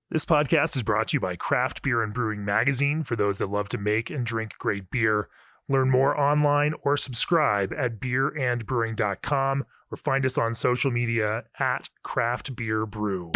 This podcast is brought to you by Craft Beer and Brewing Magazine for those that love to make and drink great beer. Learn more online or subscribe at beerandbrewing.com or find us on social media at Craft Beer Brew.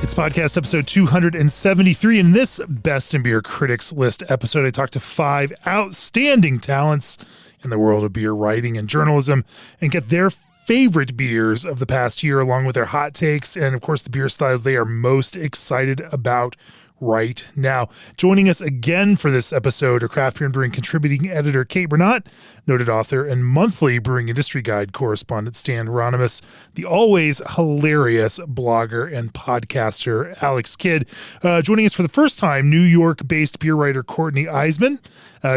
It's podcast episode 273. In this Best in Beer Critics List episode, I talked to 5 outstanding talents in the world of beer writing and journalism and get their favorite beers of the past year, along with their hot takes and, of course, the beer styles they are most excited about right now. Joining us again for this episode are Craft Beer and Brewing contributing editor Kate Bernat, noted author and monthly Brewing Industry Guide correspondent Stan Hieronymus, the always hilarious blogger and podcaster Alex Kidd. Joining us for the first time, New York-based beer writer Courtney Eisman.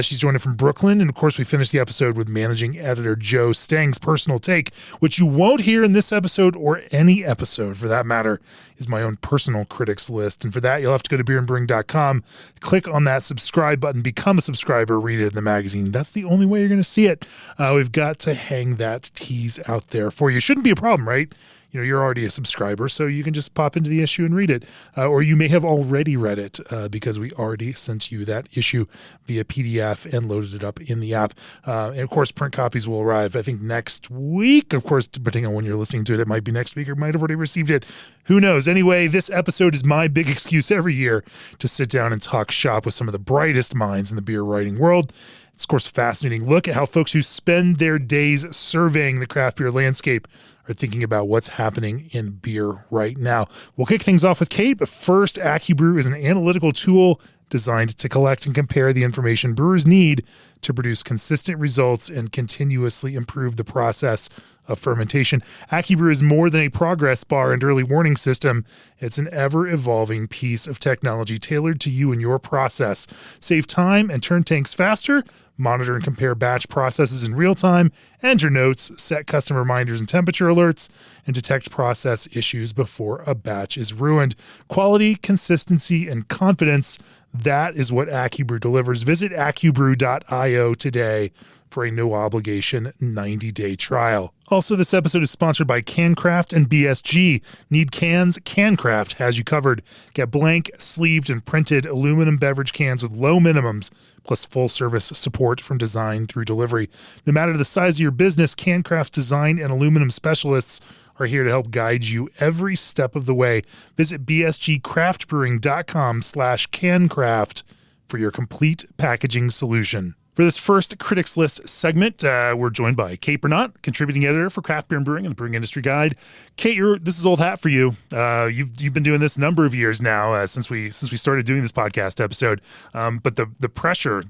She's joining from Brooklyn, and of course we finished the episode with managing editor Joe Steng's personal take, which you won't hear in this episode or any episode for that matter, is my own personal critics list. And for that, you'll have to go to beerandbrewing.com, click on that subscribe button, become a subscriber, read it in the magazine. That's the only way you're going to see it. We've got to hang that tease out there for you. Shouldn't be a problem, right? You know, you're already a subscriber, so you can just pop into the issue and read it. Or you may have already read it because we already sent you that issue via PDF and loaded it up in the app. And of course, print copies will arrive, I think, next week. Of course, depending on when you're listening to it, it might be next week or might have already received it. Who knows? Anyway, this episode is my big excuse every year to sit down and talk shop with some of the brightest minds in the beer writing world. It's, of course, a fascinating look at how folks who spend their days surveying the craft beer landscape are thinking about what's happening in beer right now. We'll kick things off with Kate, but first, AccuBrew is an analytical tool designed to collect and compare the information brewers need to produce consistent results and continuously improve the process of fermentation. AccuBrew is more than a progress bar and early warning system. It's an ever-evolving piece of technology tailored to you and your process. Save time and turn tanks faster. Monitor and compare batch processes in real time, enter notes, set custom reminders and temperature alerts, and detect process issues before a batch is ruined. Quality, consistency, and confidence, that is what AccuBrew delivers. Visit accubrew.io today for a no-obligation 90-day trial. Also, this episode is sponsored by CanCraft and BSG. Need cans? CanCraft has you covered. Get blank, sleeved, and printed aluminum beverage cans with low minimums, plus full-service support from design through delivery. No matter the size of your business, CanCraft's design and aluminum specialists are here to help guide you every step of the way. Visit bsgcraftbrewing.com/CanCraft for your complete packaging solution. For this first Critics List segment, we're joined by Kate Bernat, contributing editor for Craft Beer and Brewing and the Brewing Industry Guide. Kate, this is old hat for you. You've been doing this a number of years now since we started doing this podcast episode. But the pressure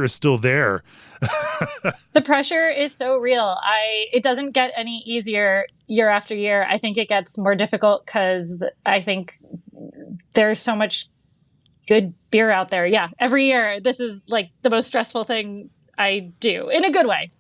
is still there. The pressure is so real. It doesn't get any easier year after year. I think it gets more difficult because I think there's so much good beer out there. Yeah. Every year, this is like the most stressful thing I do in a good way,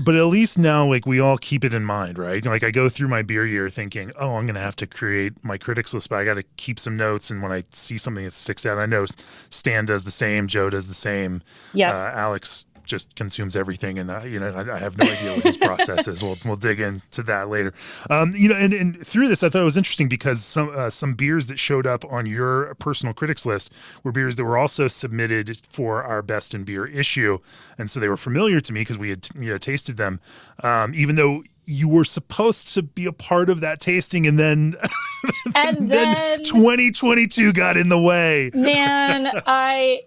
But at least now, like, we all keep it in mind, right? Like, I go through my beer year thinking, oh, I'm going to have to create my critics list, but I got to keep some notes. And when I see something that sticks out, I know Stan does the same, Joe does the same. Yeah. Alex just consumes everything, and I have no idea what his process is. We'll dig into that later. And through this, I thought it was interesting because some beers that showed up on your personal critics list were beers that were also submitted for our Best in Beer issue, and so they were familiar to me because we had tasted them, even though you were supposed to be a part of that tasting, and then then 2022 got in the way. Man, I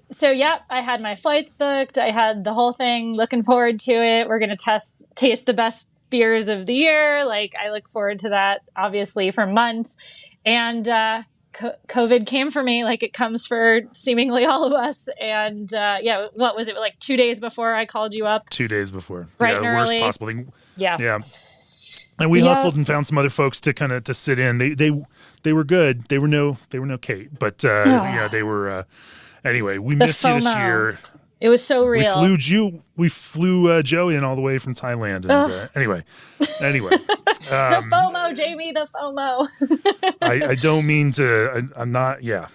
had my flights booked. I had the whole thing, looking forward to it. We're going to taste the best beers of the year. Like, I look forward to that, obviously, for months. And COVID came for me, like it comes for seemingly all of us. And what was it, like 2 days before I called you up? 2 days before. Right, yeah, worst possible thing. Yeah. And we hustled and found some other folks to sit in. They were good. They were no Kate, but they were. Anyway, we missed you this year. It was so real. We flew Joe in all the way from Thailand. And anyway. The FOMO, Jamie, the FOMO. I don't mean to. I'm not. Yeah.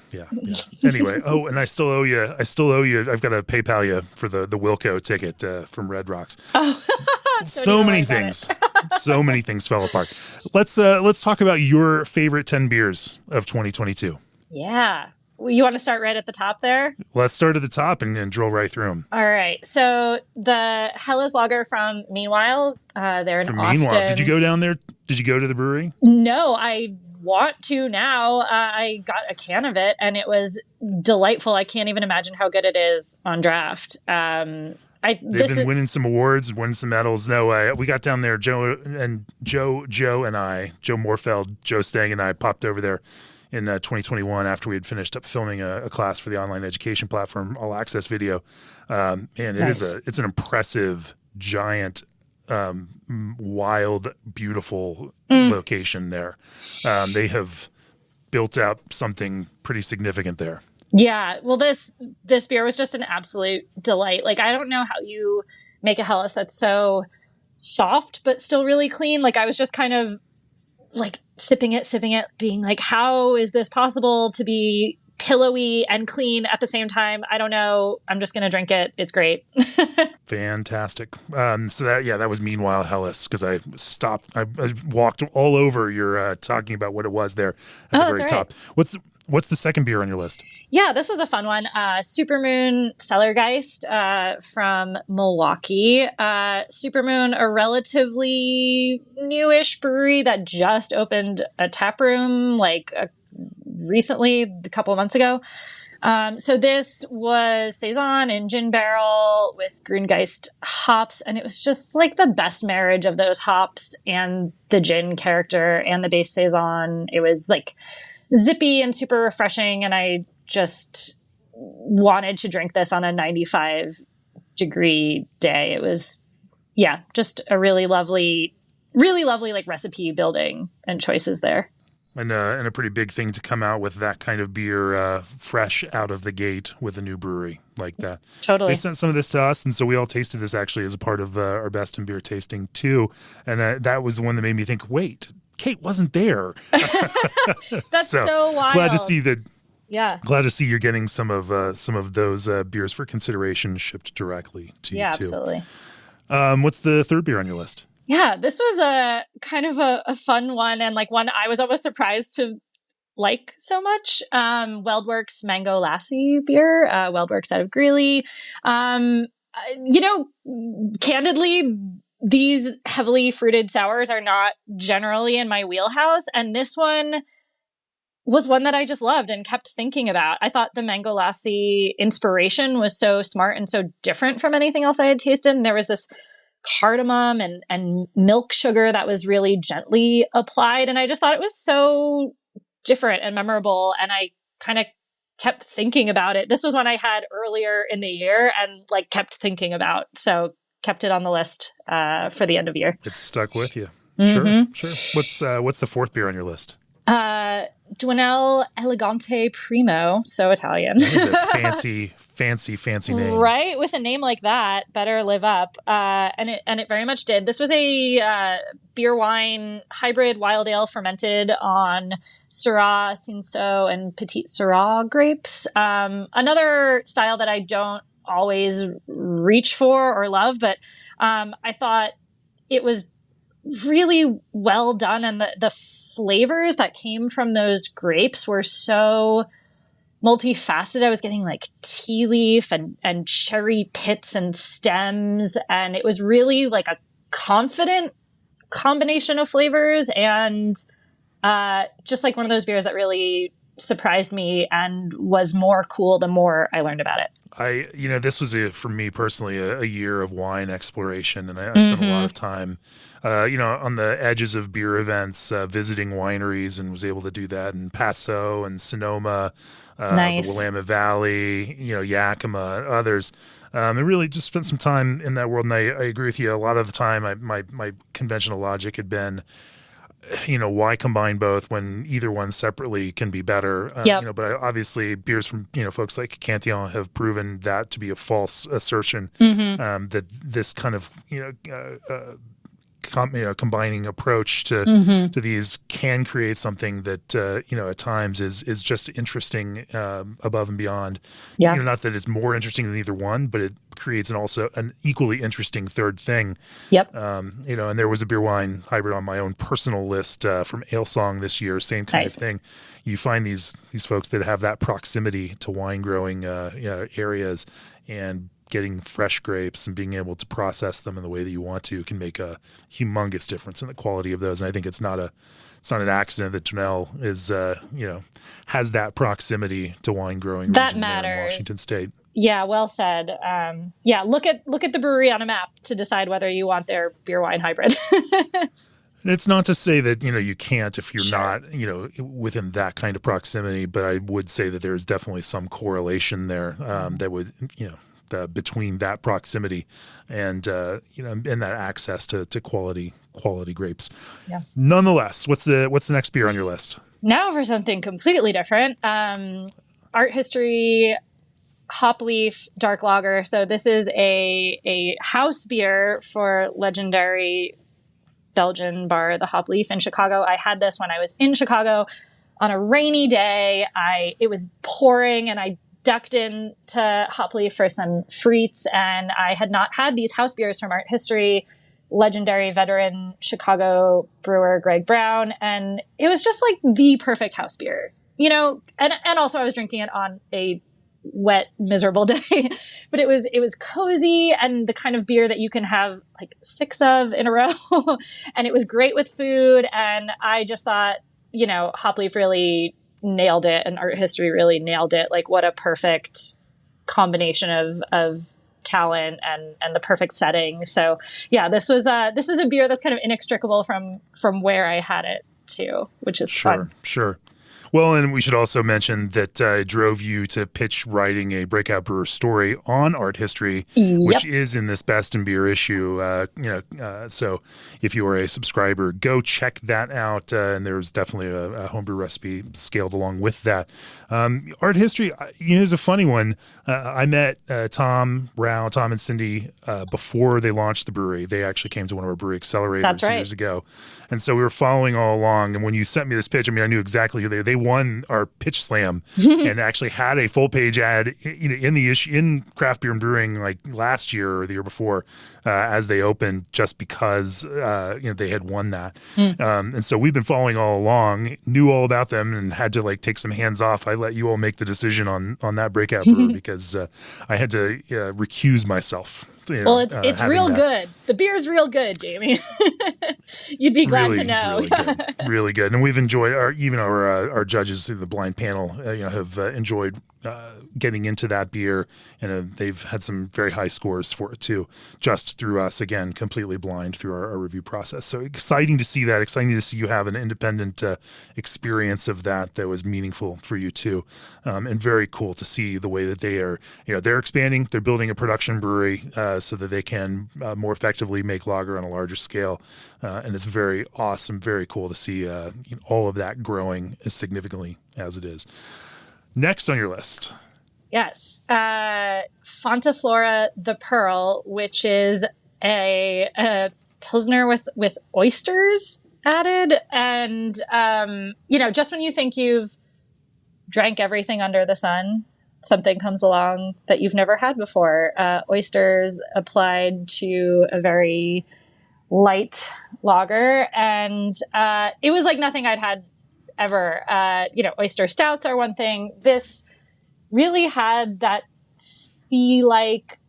Anyway. Oh, and I still owe you. I've got to PayPal you for the Wilco ticket from Red Rocks. Oh, so many things. So many things fell apart. Let's talk about your favorite 10 beers of 2022. Yeah. You want to start right at the top there? Let's start at the top and drill right through them. All right. So the Helles Lager from Meanwhile, they're in Austin. Meanwhile, did you go down there? Did you go to the brewery? No, I want to now. I got a can of it, and it was delightful. I can't even imagine how good it is on draft. They've been winning some awards, winning some medals. No, we got down there. Joe Morfeld, Joe Stang, and I popped over there in 2021 after we had finished up filming a class for the online education platform All Access Video. And nice. It's an impressive, giant, wild, beautiful location there. They have built out something pretty significant there. Yeah. Well, this beer was just an absolute delight. Like, I don't know how you make a Helles that's so soft, but still really clean. Like, I was just kind of like sipping it, being like, how is this possible to be pillowy and clean at the same time? I don't know. I'm just going to drink it. It's great. Fantastic. So that was Meanwhile Helles, because I walked all over your talking about what it was there at the very top. What's the second beer on your list? Yeah, this was a fun one. Supermoon Cellargeist from Milwaukee. Supermoon, a relatively newish brewery that just opened a tap room recently, a couple of months ago. So this was Saison in gin barrel with Grüngeist hops, and it was just like the best marriage of those hops and the gin character and the base Saison. It was like zippy and super refreshing, and I just wanted to drink this on a 95-degree day. It was, just a really lovely like recipe building and choices there. And a pretty big thing to come out with that kind of beer fresh out of the gate with a new brewery like that. Totally. They sent some of this to us, and so we all tasted this actually as a part of our Best in Beer tasting too. And that was the one that made me think, wait, Kate wasn't there. That's so wild. Glad to see that. Yeah. Glad to see you're getting some of those beers for consideration shipped directly to you too. Absolutely. What's the third beer on your list? Yeah, this was a kind of a fun one, and like one I was almost surprised to like so much. Weldworks Mango Lassie beer, Weldworks out of Greeley. Candidly, these heavily fruited sours are not generally in my wheelhouse, and this one was one that I just loved and kept thinking about. I thought the Mango Lassie inspiration was so smart and so different from anything else I had tasted. And there was this cardamom and milk sugar that was really gently applied, and I just thought it was so different and memorable, and I kind of kept thinking about it. This was one I had earlier in the year and like kept thinking about, so kept it on the list for the end of year. It stuck with you. Mm-hmm. Sure. What's the fourth beer on your list? Duanel Elegante Primo, so Italian. That is a fancy name. Right? With a name like that, better live up. And it very much did. This was a beer wine hybrid wild ale fermented on Syrah, Cinsault, and Petit Syrah grapes. Another style that I don't always reach for or love, but I thought it was really well done, and the flavors that came from those grapes were so multifaceted. I was getting like tea leaf and cherry pits and stems, and it was really like a confident combination of flavors, and just like one of those beers that really surprised me and was more cool the more I learned about it. This was for me personally a year of wine exploration, and I spent a lot of time, on the edges of beer events, visiting wineries, and was able to do that in Paso and Sonoma, nice. The Willamette Valley, Yakima, others. I really just spent some time in that world, and I agree with you. A lot of the time, my conventional logic had been, why combine both when either one separately can be better? Yep. But obviously beers from, folks like Cantillon have proven that to be a false assertion, that this kind of, combining approach to these can create something that at times is just interesting above and beyond. Yeah. Not that it's more interesting than either one, but it creates an equally interesting third thing. Yep. And there was a beer wine hybrid on my own personal list from Ale Song this year. Same kind of thing. You find these folks that have that proximity to wine growing areas, and getting fresh grapes and being able to process them in the way that you want to can make a humongous difference in the quality of those. And I think it's not an accident that Turnell is has that proximity to wine growing that region matters there in Washington State. Yeah, well said. Look at the brewery on a map to decide whether you want their beer wine hybrid. And it's not to say that you can't if you're not within that kind of proximity, but I would say that there's definitely some correlation there that would between that proximity and and that access to quality grapes. Yeah. Nonetheless, what's the next beer on your list? Now for something completely different. Art History Hop Leaf Dark Lager. So this is a house beer for legendary Belgian bar, the Hop Leaf in Chicago. I had this when I was in Chicago on a rainy day. It was pouring, and I ducked into Hop Leaf for some frites, and I had not had these house beers from Art History, legendary veteran Chicago brewer Greg Brown, and it was just like the perfect house beer, and also I was drinking it on a wet, miserable day, but it was cozy and the kind of beer that you can have like 6 of in a row. And it was great with food. And I just thought, Hop Leaf really nailed it, and Art History really nailed it. Like, what a perfect combination of talent and the perfect setting. So yeah, this was a beer that's kind of inextricable from where I had it too, which is fun. Sure. Well, and we should also mention that I drove you to pitch writing a Breakout Brewer story on Art History, which is in this Best in Beer issue. So if you are a subscriber, go check that out. And there's definitely a homebrew recipe scaled along with that. Art History, is a funny one. I met Tom and Cindy before they launched the brewery. They actually came to one of our brewery accelerators years ago. And so we were following all along. And when you sent me this pitch, I knew exactly who they won our pitch slam and actually had a full page ad in the issue in Craft Beer and Brewing like last year or the year before as they opened, just because they had won that. And so we've been following all along, knew all about them, and had to take some hands off. I let you all make the decision on that Breakout Brewer because I had to recuse myself. Well, it's real good. The beer's real good, Jamie. You'd be glad to know. Really good. And we've enjoyed our judges through the blind panel, have enjoyed getting into that beer, and they've had some very high scores for it too, just through us, again, completely blind through our review process. So exciting to see that. Exciting to see you have an independent experience of that was meaningful for you too, and very cool to see the way that they are. They're expanding. They're building a production brewery so that they can more effectively make lager on a larger scale, and it's very awesome, very cool to see all of that growing as significantly as it is. Next on your list. Yes. Fontaflora the Pearl, which is a Pilsner with oysters added. And, just when you think you've drank everything under the sun, something comes along that you've never had before. Oysters applied to a very light lager. And it was like nothing I'd had ever. Oyster stouts are one thing. This really had that sea-like,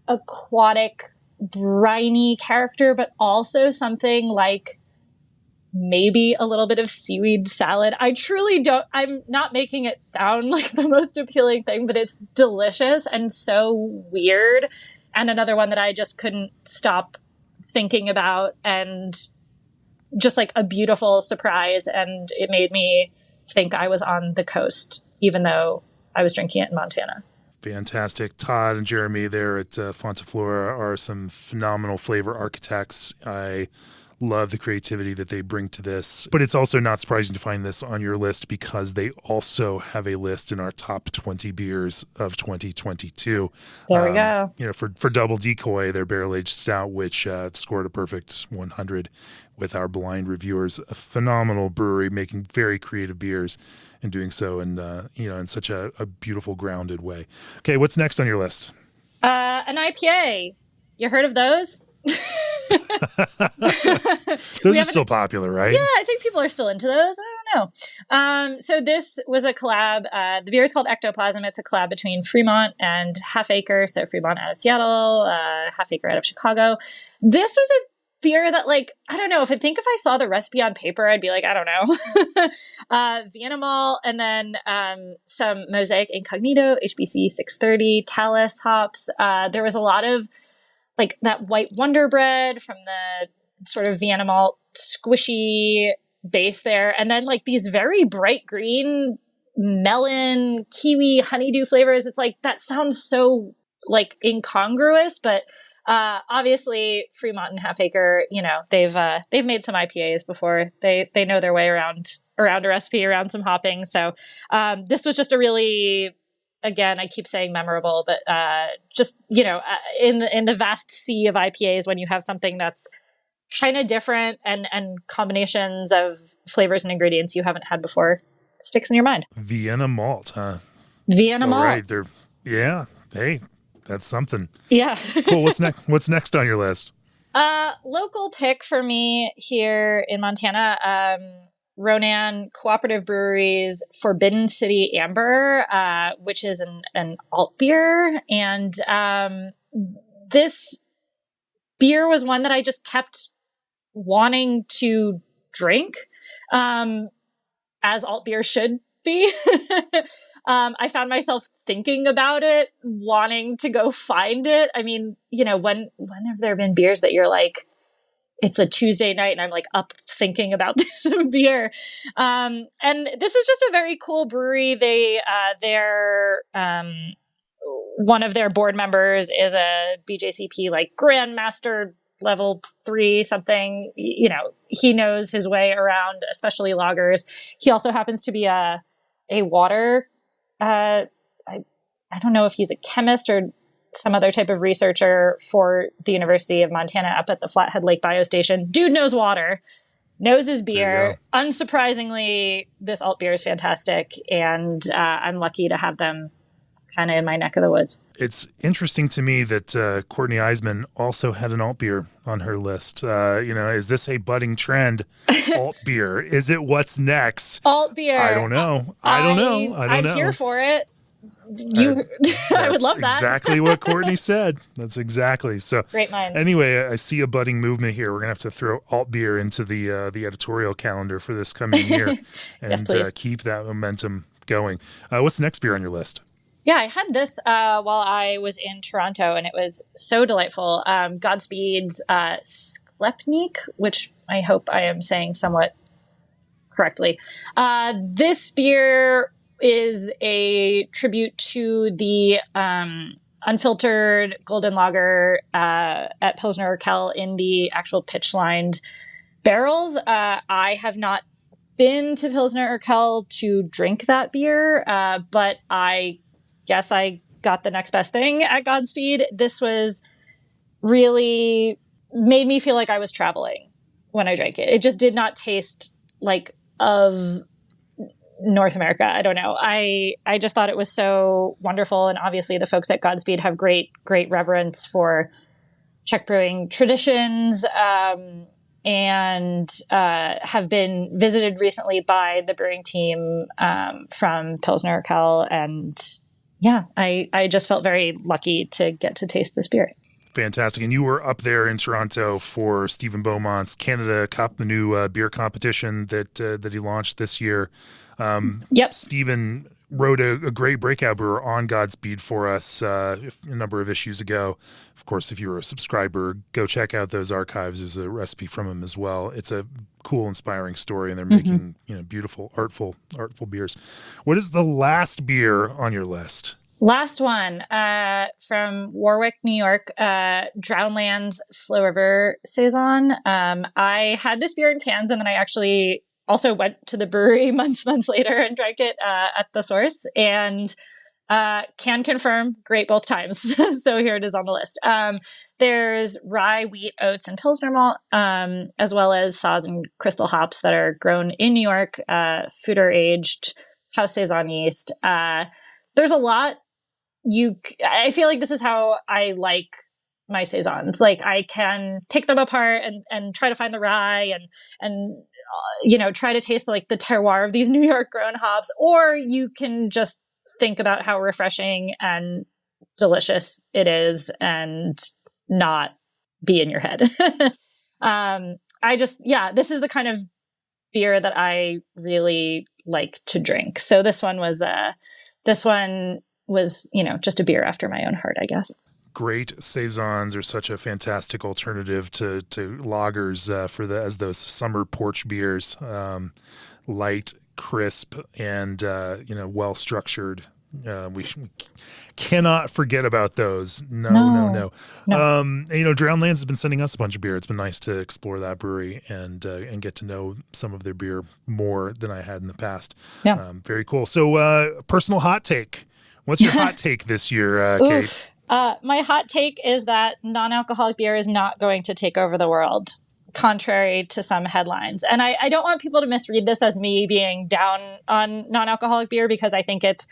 aquatic, briny character, but also something like maybe a little bit of seaweed salad. I'm not making it sound like the most appealing thing, but it's delicious and so weird. And another one that I just couldn't stop thinking about, and just like a beautiful surprise. And it made me think I was on the coast, even though I was drinking it in Montana. Fantastic. Todd and Jeremy there at Fontaflora are some phenomenal flavor architects. I Love the creativity that they bring to this. But it's also not surprising to find this on your list because they also have a list in our top 20 beers of 2022. There we go. For Double Decoy, their barrel-aged stout, which scored a perfect 100 with our blind reviewers. A phenomenal brewery making very creative beers and doing so in such a beautiful, grounded way. Okay, what's next on your list? An IPA. You heard of those? Those are still popular, right? Yeah, I think people are still into those. I don't know. So this was a collab. The beer is called Ectoplasm. It's a collab between Fremont and Half Acre. So Fremont out of Seattle, Half Acre out of Chicago. This was a beer that, like, I don't know. If I saw the recipe on paper, I'd be like, I don't know. Vienna malt, and then some Mosaic Incognito, HBC 630, Talus hops. There was a lot of like that white Wonder Bread from the sort of Vienna malt squishy base there. And then like these very bright green melon, kiwi, honeydew flavors. It's like, that sounds so like incongruous, but obviously Fremont and Half Acre, they've made some IPAs before. They know their way around a recipe, around some hopping. So this was just a really, again, I keep saying memorable, but in the vast sea of IPAs, when you have something that's kind of different and combinations of flavors and ingredients you haven't had before, sticks in your mind. Vienna malt, huh? Vienna malt. Right. Hey, that's something. Yeah. Cool. What's next on your list? Local pick for me here in Montana. Ronan Cooperative Brewery's Forbidden City Amber, which is an alt beer. And this beer was one that I just kept wanting to drink, as alt beer should be. I found myself thinking about it, wanting to go find it. I mean, when have there been beers that you're like, it's a Tuesday night and I'm like up thinking about this beer. And this is just a very cool brewery. They're one of their board members is a BJCP like Grandmaster level 3 something. He knows his way around, especially lagers. He also happens to be a water. I don't know if he's a chemist or some other type of researcher for the University of Montana up at the Flathead Lake Biostation. Dude knows water, knows his beer. Unsurprisingly, this alt beer is fantastic, and I'm lucky to have them kind of in my neck of the woods. It's interesting to me that Courtney Eisman also had an alt beer on her list. Is this a budding trend? Alt beer. Is it what's next? Alt beer. I don't know. I'm here for it. I would love that. Exactly what Courtney said. That's exactly so. Great minds. Anyway, I see a budding movement here. We're gonna have to throw alt beer into the editorial calendar for this coming year, and yes, keep that momentum going. What's the next beer on your list? Yeah, I had this while I was in Toronto, and it was so delightful. Godspeed's Sklepnik, which I hope I am saying somewhat correctly. This beer is a tribute to the unfiltered golden lager at Pilsner Urquell in the actual pitch-lined barrels. I have not been to Pilsner Urquell to drink that beer, but I guess I got the next best thing at Godspeed. This was really made me feel like I was traveling when I drank it. It just did not taste like of North America. I don't know. I just thought it was so wonderful. And obviously the folks at Godspeed have great reverence for Czech brewing traditions, and have been visited recently by the brewing team from Pilsner Urquell. And yeah, I just felt very lucky to get to taste this beer. Fantastic. And you were up there in Toronto for Stephen Beaumont's Canada Cup, the new beer competition that he launched this year. Yep. Stephen wrote a great breakout brewer on Godspeed for us a number of issues ago. Of course, if you're a subscriber, go check out those archives. There's a recipe from him as well. It's a cool, inspiring story, and they're making beautiful, artful beers. What is the last beer on your list? Last one from Warwick, New York, Drownlands Slow River Saison. I had this beer in cans, and then I actually also went to the brewery months later and drank it at the source, and can confirm great both times. So here it is on the list. There's rye, wheat, oats, and Pilsner malt, as well as Saaz and crystal hops that are grown in New York, foeder aged, house Saison yeast. There's a lot. I feel like this is how I like my Saisons. Like I can pick them apart and try to find the rye and try to taste like the terroir of these New York grown hops, or you can just think about how refreshing and delicious it is and not be in your head. This is the kind of beer that I really like to drink. So this one was just a beer after my own heart, I guess. Great Saisons are such a fantastic alternative to lagers as those summer porch beers, light, crisp, and well structured. We cannot forget about those. No. Drownlands has been sending us a bunch of beer. It's been nice to explore that brewery and get to know some of their beer more than I had in the past. Yeah. Very cool. So, personal hot take. What's your hot take this year, Kate? My hot take is that non-alcoholic beer is not going to take over the world, contrary to some headlines. And I don't want people to misread this as me being down on non-alcoholic beer, because I think it's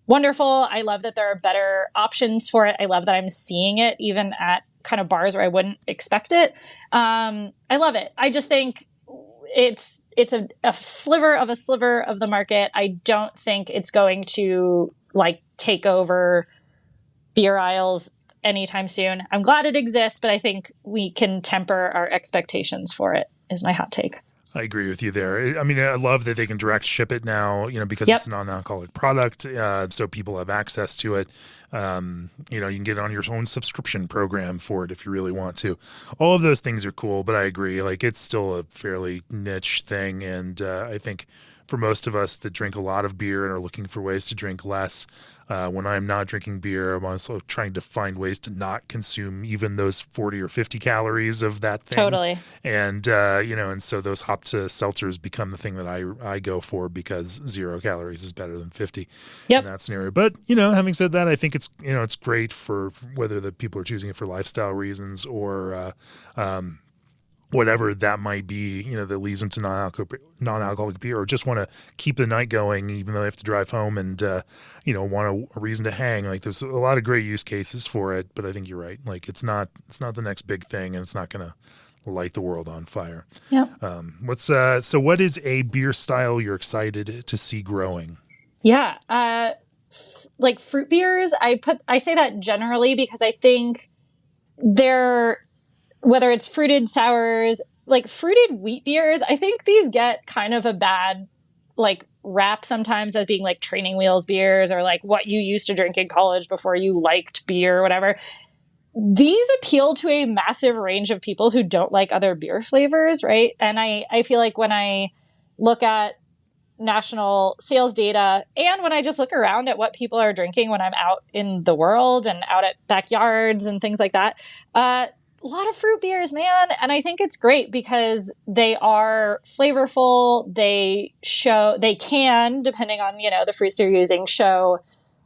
wonderful. I love that there are better options for it. I love that I'm seeing it even at kind of bars where I wouldn't expect it. I love it. I just think it's a sliver of the market. I don't think it's going to take over beer aisles anytime soon. I'm glad it exists, but I think we can temper our expectations for it, is my hot take. I agree with you there. I mean, I love that they can direct ship it now, because it's a non-alcoholic product, so people have access to it. You can get on your own subscription program for it if you really want to. All of those things are cool, but I agree. It's still a fairly niche thing, and I think for most of us that drink a lot of beer and are looking for ways to drink less, when I'm not drinking beer, I'm also trying to find ways to not consume even those 40 or 50 calories of that thing. Totally. And, and so those hopped seltzers become the thing that I go for, because 0 calories is better than 50 in that scenario. But, having said that, I think it's, it's great for whether the people are choosing it for lifestyle reasons or, whatever that might be, that leads them to non-alcoholic beer, or just want to keep the night going, even though they have to drive home and, want a reason to hang. There's a lot of great use cases for it, but I think you're right. It's not the next big thing, and it's not going to light the world on fire. Yeah. So what is a beer style you're excited to see growing? Yeah. Fruit beers, I say that generally because I think whether it's fruited sours, fruited wheat beers, I think these get kind of a bad rap sometimes as being training wheels beers, or what you used to drink in college before you liked beer or whatever. These appeal to a massive range of people who don't like other beer flavors, right? And I feel like when I look at national sales data, and when I just look around at what people are drinking when I'm out in the world and out at backyards and things like that, a lot of fruit beers, man. And I think it's great because they are flavorful. They can, depending on, the fruits they're using, show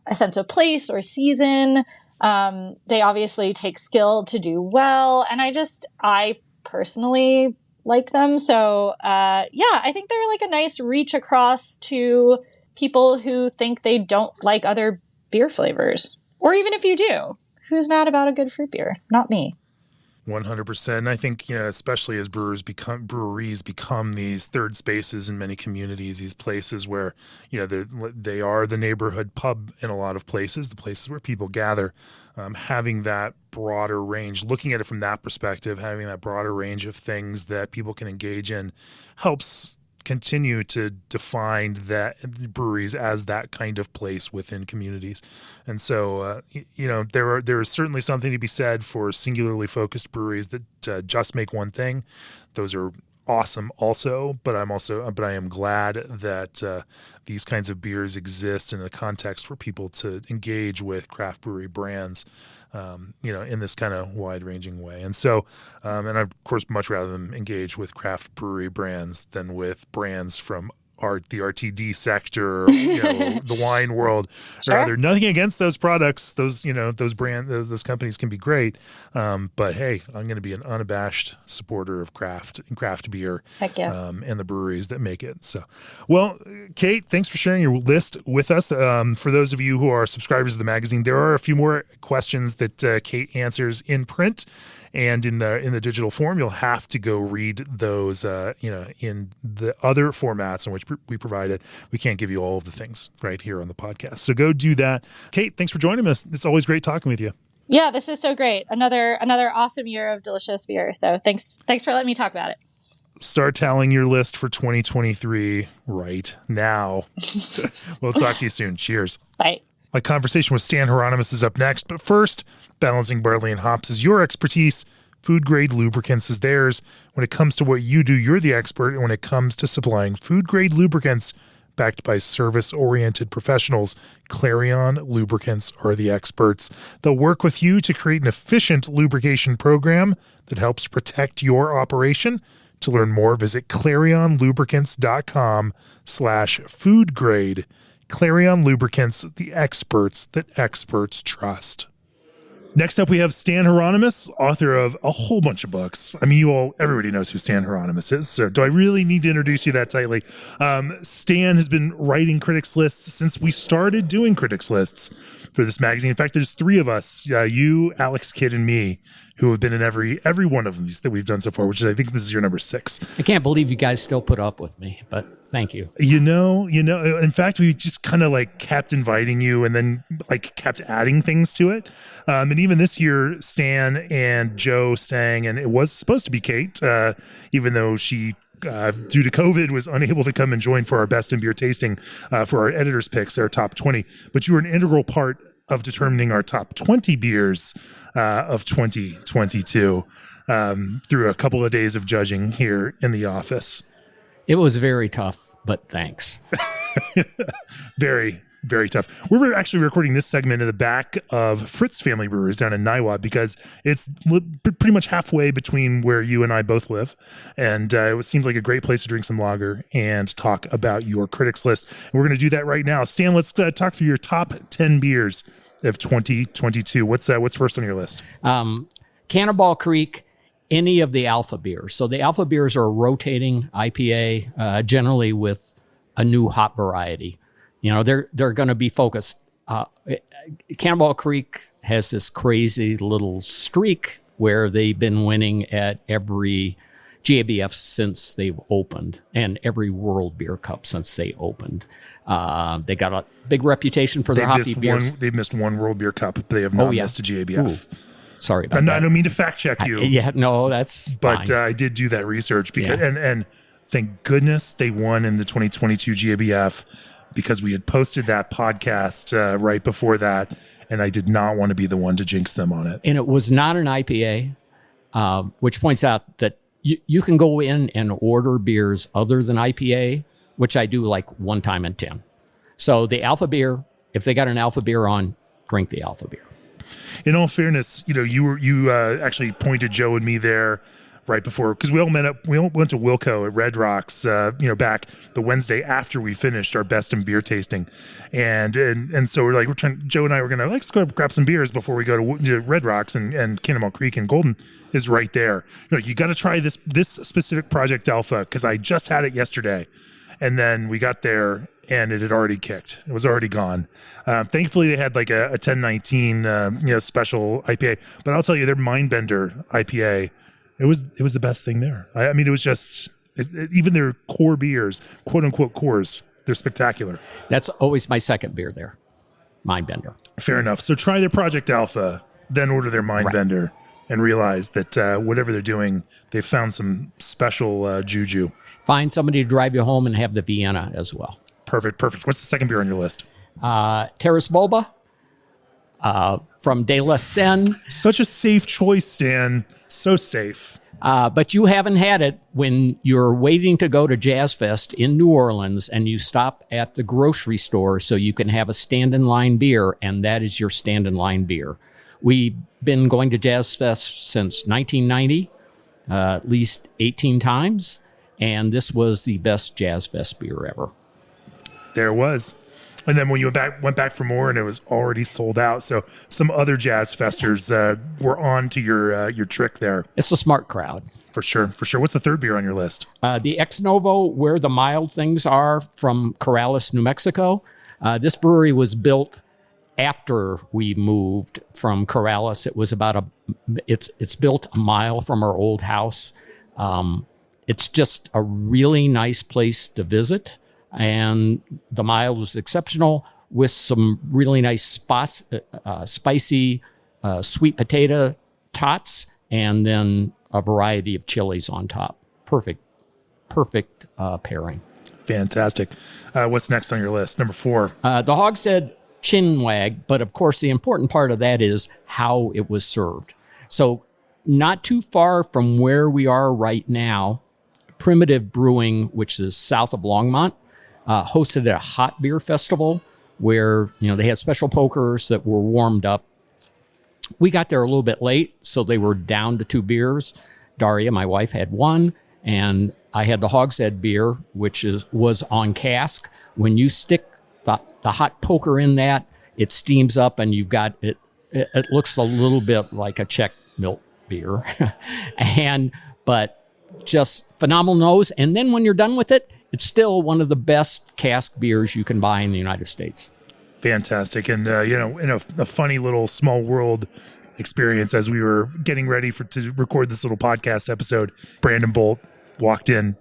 a sense of place or season. They obviously take skill to do well. And I personally like them. So, I think they're a nice reach across to people who think they don't like other beer flavors. Or even if you do, who's mad about a good fruit beer? Not me. 100%. And I think, especially as breweries become these third spaces in many communities, these places where, they are the neighborhood pub in a lot of places, the places where people gather, having that broader range, looking at it from that perspective, having that broader range of things that people can engage in helps continue to define that breweries as that kind of place within communities. And so, there is certainly something to be said for singularly focused breweries that just make one thing. Those are awesome also, but I am glad that these kinds of beers exist in a context for people to engage with craft brewery brands, in this kind of wide-ranging way. And so, and I, of course, much rather them engage with craft brewery brands than with brands from the RTD sector, the wine world. Sure. Rather, nothing against those products. Those those companies can be great. But hey, I'm going to be an unabashed supporter of craft beer. Heck yeah. And the breweries that make it. So, well, Kate, thanks for sharing your list with us. For those of you who are subscribers of the magazine, there are a few more questions that Kate answers in print. And in the digital form, you'll have to go read those, in the other formats in which we provide it. We can't give you all of the things right here on the podcast. So go do that. Kate, thanks for joining us. It's always great talking with you. Yeah, this is so great. Another awesome year of delicious beer. So thanks for letting me talk about it. Start tallying your list for 2023 right now. We'll talk to you soon. Cheers. Bye. My conversation with Stan Hieronymus is up next, but first, balancing barley and hops is your expertise. Food-grade lubricants is theirs. When it comes to what you do, you're the expert, and when it comes to supplying food-grade lubricants backed by service-oriented professionals, Clarion Lubricants are the experts. They'll work with you to create an efficient lubrication program that helps protect your operation. To learn more, visit clarionlubricants.com/foodgrade. Clarion Lubricants, the experts that experts trust. Next up, we have Stan Hieronymus, author of a whole bunch of books. I mean, everybody knows who Stan Hieronymus is, so do I really need to introduce you that tightly? Stan has been writing critics lists since we started doing critics lists for this magazine. In fact, there's three of us, you, Alex Kidd, and me, who have been in every one of these that we've done so far, which is, I think this is your number 6. I can't believe you guys still put up with me, but thank you. In fact, we just kind of kept inviting you and then kept adding things to it. And even this year, Stan and Joe sang, and it was supposed to be Kate, even though she, due to COVID, was unable to come and join for our best in beer tasting for our editors' picks, our top 20. But you were an integral part of determining our top 20 beers of 2022 through a couple of days of judging here in the office. It was very tough, but thanks. Very, very tough. We're actually recording this segment in the back of Fritz Family Brewers down in Niwot because it's pretty much halfway between where you and I both live. And it seems like a great place to drink some lager and talk about your critics list. And we're going to do that right now. Stan, let's talk through your top 10 beers of 2022. What's first on your list? Cannonball Creek, any of the alpha beers. So the alpha beers are a rotating IPA, generally with a new hop variety. They're going to be focused. Cannonball Creek has this crazy little streak where they've been winning at every GABF since they've opened and every World Beer Cup since they opened. They got a big reputation for their hoppy beers. They've missed one World Beer Cup, but they have not missed a GABF. Ooh. Sorry about that. I don't mean to fact check you. That's but fine. I did do that research because, and thank goodness they won in the 2022 GABF because we had posted that podcast right before that, and I did not want to be the one to jinx them on it. And it was not an IPA, which points out that you can go in and order beers other than IPA, which I do one time in 10. So the alpha beer, if they got an alpha beer on, drink the alpha beer. In all fairness, you actually pointed Joe and me there right before, because we all went to Wilco at Red Rocks, back the Wednesday after we finished our best in beer tasting, and so we're Joe and I were gonna let's go grab some beers before we go to Red Rocks, and Cannonball Creek and Golden is right there. You got to try this specific Project Alpha because I just had it yesterday, and then we got there and it had already kicked. It was already gone. Thankfully, they had a 1019 special IPA. But I'll tell you, their Mindbender IPA, it was the best thing there. I mean, it was just even their core beers, quote unquote cores, they're spectacular. That's always my second beer there, Mindbender. Fair enough. So try their Project Alpha, then order their Mindbender, and realize that whatever they're doing, they've found some special juju. Find somebody to drive you home and have the Vienna as well. Perfect. What's the second beer on your list? Terrace Bulba from De La Seine. Such a safe choice, Stan. So safe. But you haven't had it when you're waiting to go to Jazz Fest in New Orleans and you stop at the grocery store so you can have a stand-in-line beer, and that is your stand-in-line beer. We've been going to Jazz Fest since 1990, at least 18 times, and this was the best Jazz Fest beer ever. There it was. And then when you went back for more, and it was already sold out. So some other Jazz Festers were on to your trick there. It's a smart crowd. For sure. What's the third beer on your list? The Ex Novo, where the mild things are, from Corrales, New Mexico. This brewery was built after we moved from Corrales. It was it's built a mile from our old house. It's just a really nice place to visit. And the mild was exceptional with some really nice spicy sweet potato tots, and then a variety of chilies on top. Perfect pairing. Fantastic. What's next on your list? Number 4. The Hogshead Chinwag, but of course the important part of that is how it was served. So not too far from where we are right now, Primitive Brewing, which is south of Longmont, hosted a hot beer festival where, they had special pokers that were warmed up. We got there a little bit late, so they were down to 2 beers. Daria, my wife, had 1, and I had the Hogshead beer, which was on cask. When you stick the hot poker in that, it steams up, and you've got it. It looks a little bit like a Czech milk beer, but just phenomenal nose. And then when you're done with it, it's still one of the best cask beers you can buy in the United States. Fantastic. And, in a funny little small world experience, as we were getting ready to record this little podcast episode, Brandon Bolt walked in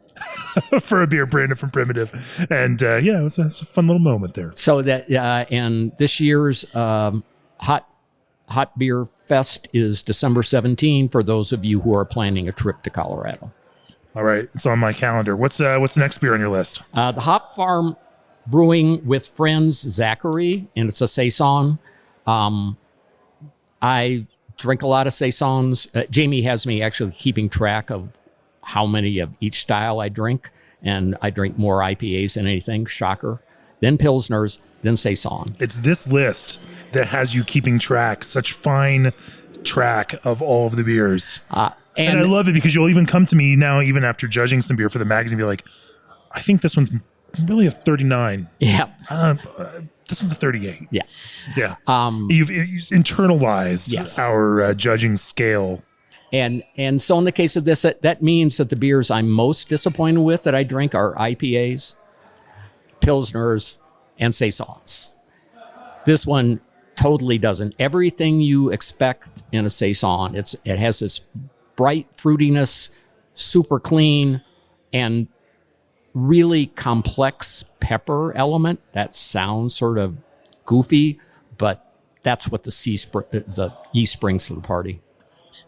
for a beer, Brandon from Primitive. And, it was a fun little moment there. So that, and this year's Hot Beer Fest is December 17 for those of you who are planning a trip to Colorado. All right, it's on my calendar. What's the next beer on your list? The Hop Farm Brewing with Friends Zachary, and it's a Saison. I drink a lot of Saisons. Jamie has me actually keeping track of how many of each style I drink, and I drink more IPAs than anything, shocker. Then Pilsners, then Saison. It's this list that has you keeping track, such fine track of all of the beers. And I love it because you'll even come to me now, even after judging some beer for the magazine, be like, I think this one's really a 39. Yeah. This one's a 38. Yeah. Yeah. You've internalized our judging scale. And so in the case of this, that means that the beers I'm most disappointed with that I drink are IPAs, Pilsners, and Saisons. This one totally doesn't. Everything you expect in a Saison, it has this bright fruitiness, super clean, and really complex pepper element. That sounds sort of goofy, but that's what the yeast brings to the party.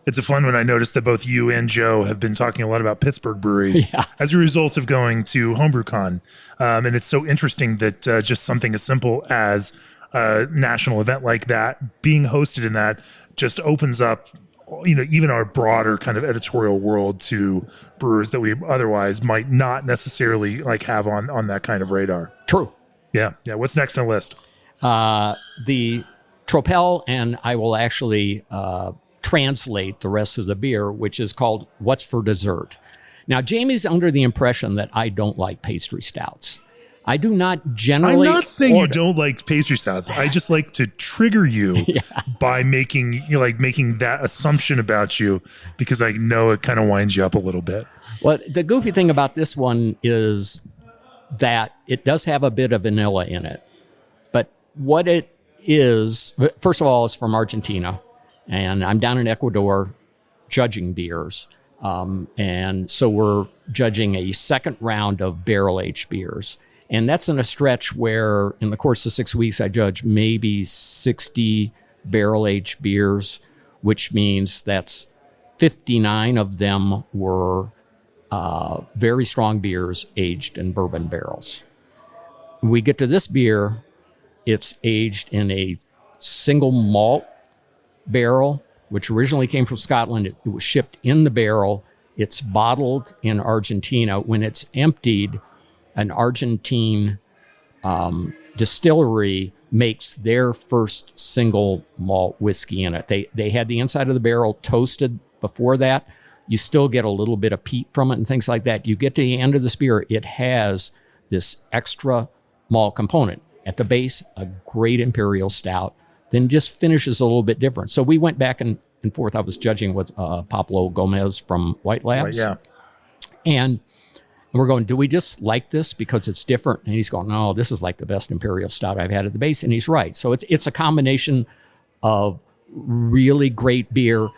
It's a fun one. I noticed that both you and Joe have been talking a lot about Pittsburgh breweries as a result of going to HomebrewCon. And it's so interesting that just something as simple as a national event like that, being hosted in that, just opens up even our broader kind of editorial world to brewers that we otherwise might not necessarily have on that kind of radar. True. Yeah. What's next on the list? The Tropel, and I will actually translate the rest of the beer, which is called What's for Dessert. Now, Jamie's under the impression that I don't like pastry stouts. I do not generally. I'm not saying you don't like pastry stouts. I just like to trigger you by making that assumption about you, because I know it kind of winds you up a little bit. Well, the goofy thing about this one is that it does have a bit of vanilla in it. But what it is, first of all, it's from Argentina. And I'm down in Ecuador judging beers. And so we're judging a second round of barrel-aged beers. And that's in a stretch where, in the course of 6 weeks, I judge maybe 60 barrel-aged beers, which means that's 59 of them were very strong beers aged in bourbon barrels. When we get to this beer, it's aged in a single malt barrel, which originally came from Scotland. It was shipped in the barrel. It's bottled in Argentina. When it's emptied, an Argentine distillery makes their first single malt whiskey in it. They had the inside of the barrel toasted before that. You still get a little bit of peat from it and things like that. You get to the end of this beer, it has this extra malt component. At the base, a great imperial stout, then just finishes a little bit different. So we went back and forth. I was judging with Pablo Gomez from White Labs. Right, yeah. And we're going, do we just like this because it's different? And he's going, no, this is like the best imperial stout I've had at the base. And he's right. So it's a combination of really great beer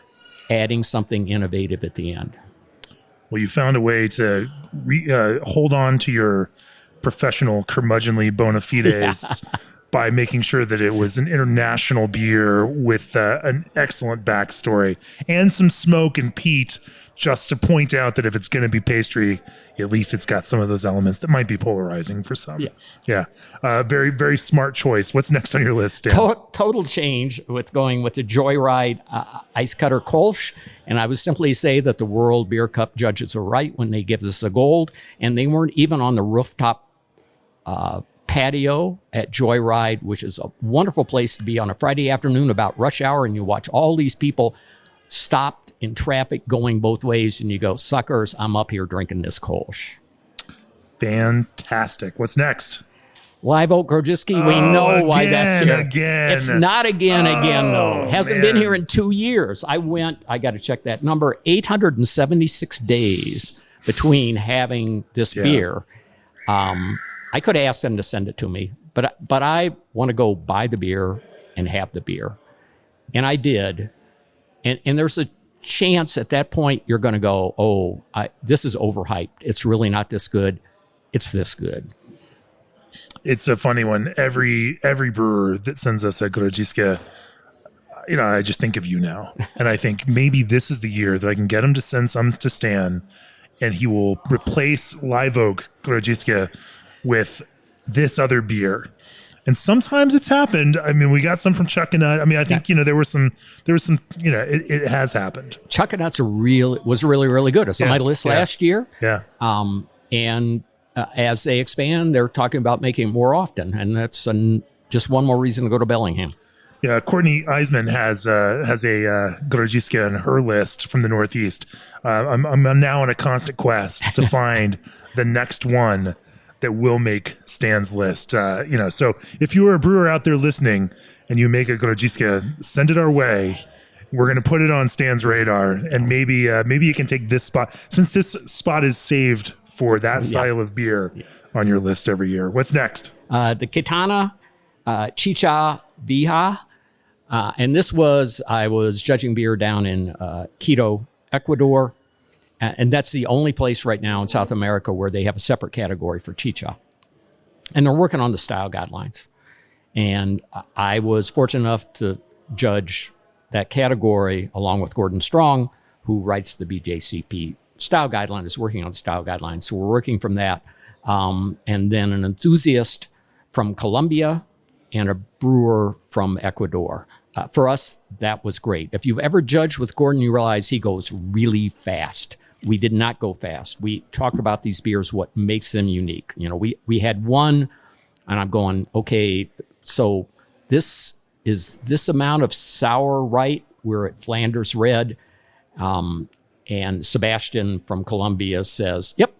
adding something innovative at the end. Well, you found a way to hold on to your professional curmudgeonly bona fides by making sure that it was an international beer with an excellent backstory and some smoke and peat, just to point out that if it's going to be pastry, at least it's got some of those elements that might be polarizing for some. Yeah. Very, very smart choice. What's next on your list, Dan? Total change with going with the Joyride Ice Cutter Kolsch. And I would simply say that the World Beer Cup judges are right when they give this a gold. And they weren't even on the rooftop patio at Joyride, which is a wonderful place to be on a Friday afternoon about rush hour. And you watch all these people stopped in traffic going both ways. And you go, suckers, I'm up here drinking this Kolsch. Fantastic. What's next? Live Oak Grodziski, we know why that's here. Again. It's not again, though. It hasn't been here in 2 years. I got to check that number, 876 days between having this beer. I could ask them to send it to me, but I want to go buy the beer and have the beer. And I did. And there's a chance at that point you're going to go, this is overhyped. It's really not this good. It's this good. It's a funny one. Every brewer that sends us a Grodziska, I just think of you now. And I think maybe this is the year that I can get him to send some to Stan, and he will replace Live Oak Grodziska with this other beer. And sometimes it's happened. I mean, we got some from Chuckanut. I mean, I think, there was some, it has happened. Chuckanut's was really, really good. It's on my list last year. Yeah. And as they expand, they're talking about making it more often. And that's just one more reason to go to Bellingham. Yeah, Courtney Eisman has a Grodziska on her list from the Northeast. I'm now on a constant quest to find the next one that will make Stan's list. So if you are a brewer out there listening and you make a Grodziska, send it our way. We're going to put it on Stan's radar, and maybe you can take this spot, since this spot is saved for that style of beer on your list every year. What's next? The Kitana Chicha Vieja. And I was judging beer down in Quito, Ecuador. And that's the only place right now in South America where they have a separate category for chicha. And they're working on the style guidelines. And I was fortunate enough to judge that category along with Gordon Strong, who writes the BJCP style guideline, is working on the style guidelines. So we're working from that. And then an enthusiast from Colombia and a brewer from Ecuador. For us, that was great. If you've ever judged with Gordon, you realize he goes really fast. We did not go fast. We talked about these beers, what makes them unique. We had one, and I'm going, okay, so this is this amount of sour, right? We're at Flanders Red. And Sebastian from Colombia says, yep,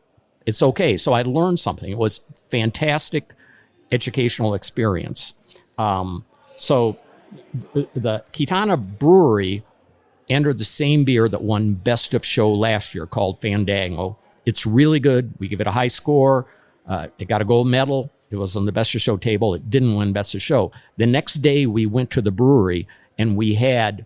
it's okay. So I learned something. It was fantastic educational experience. So the Kitana Brewery entered the same beer that won Best of Show last year, called Fandango. It's really good. We give it a high score. It got a gold medal. It was on the Best of Show table. It didn't win Best of Show. The next day, we went to the brewery, and we had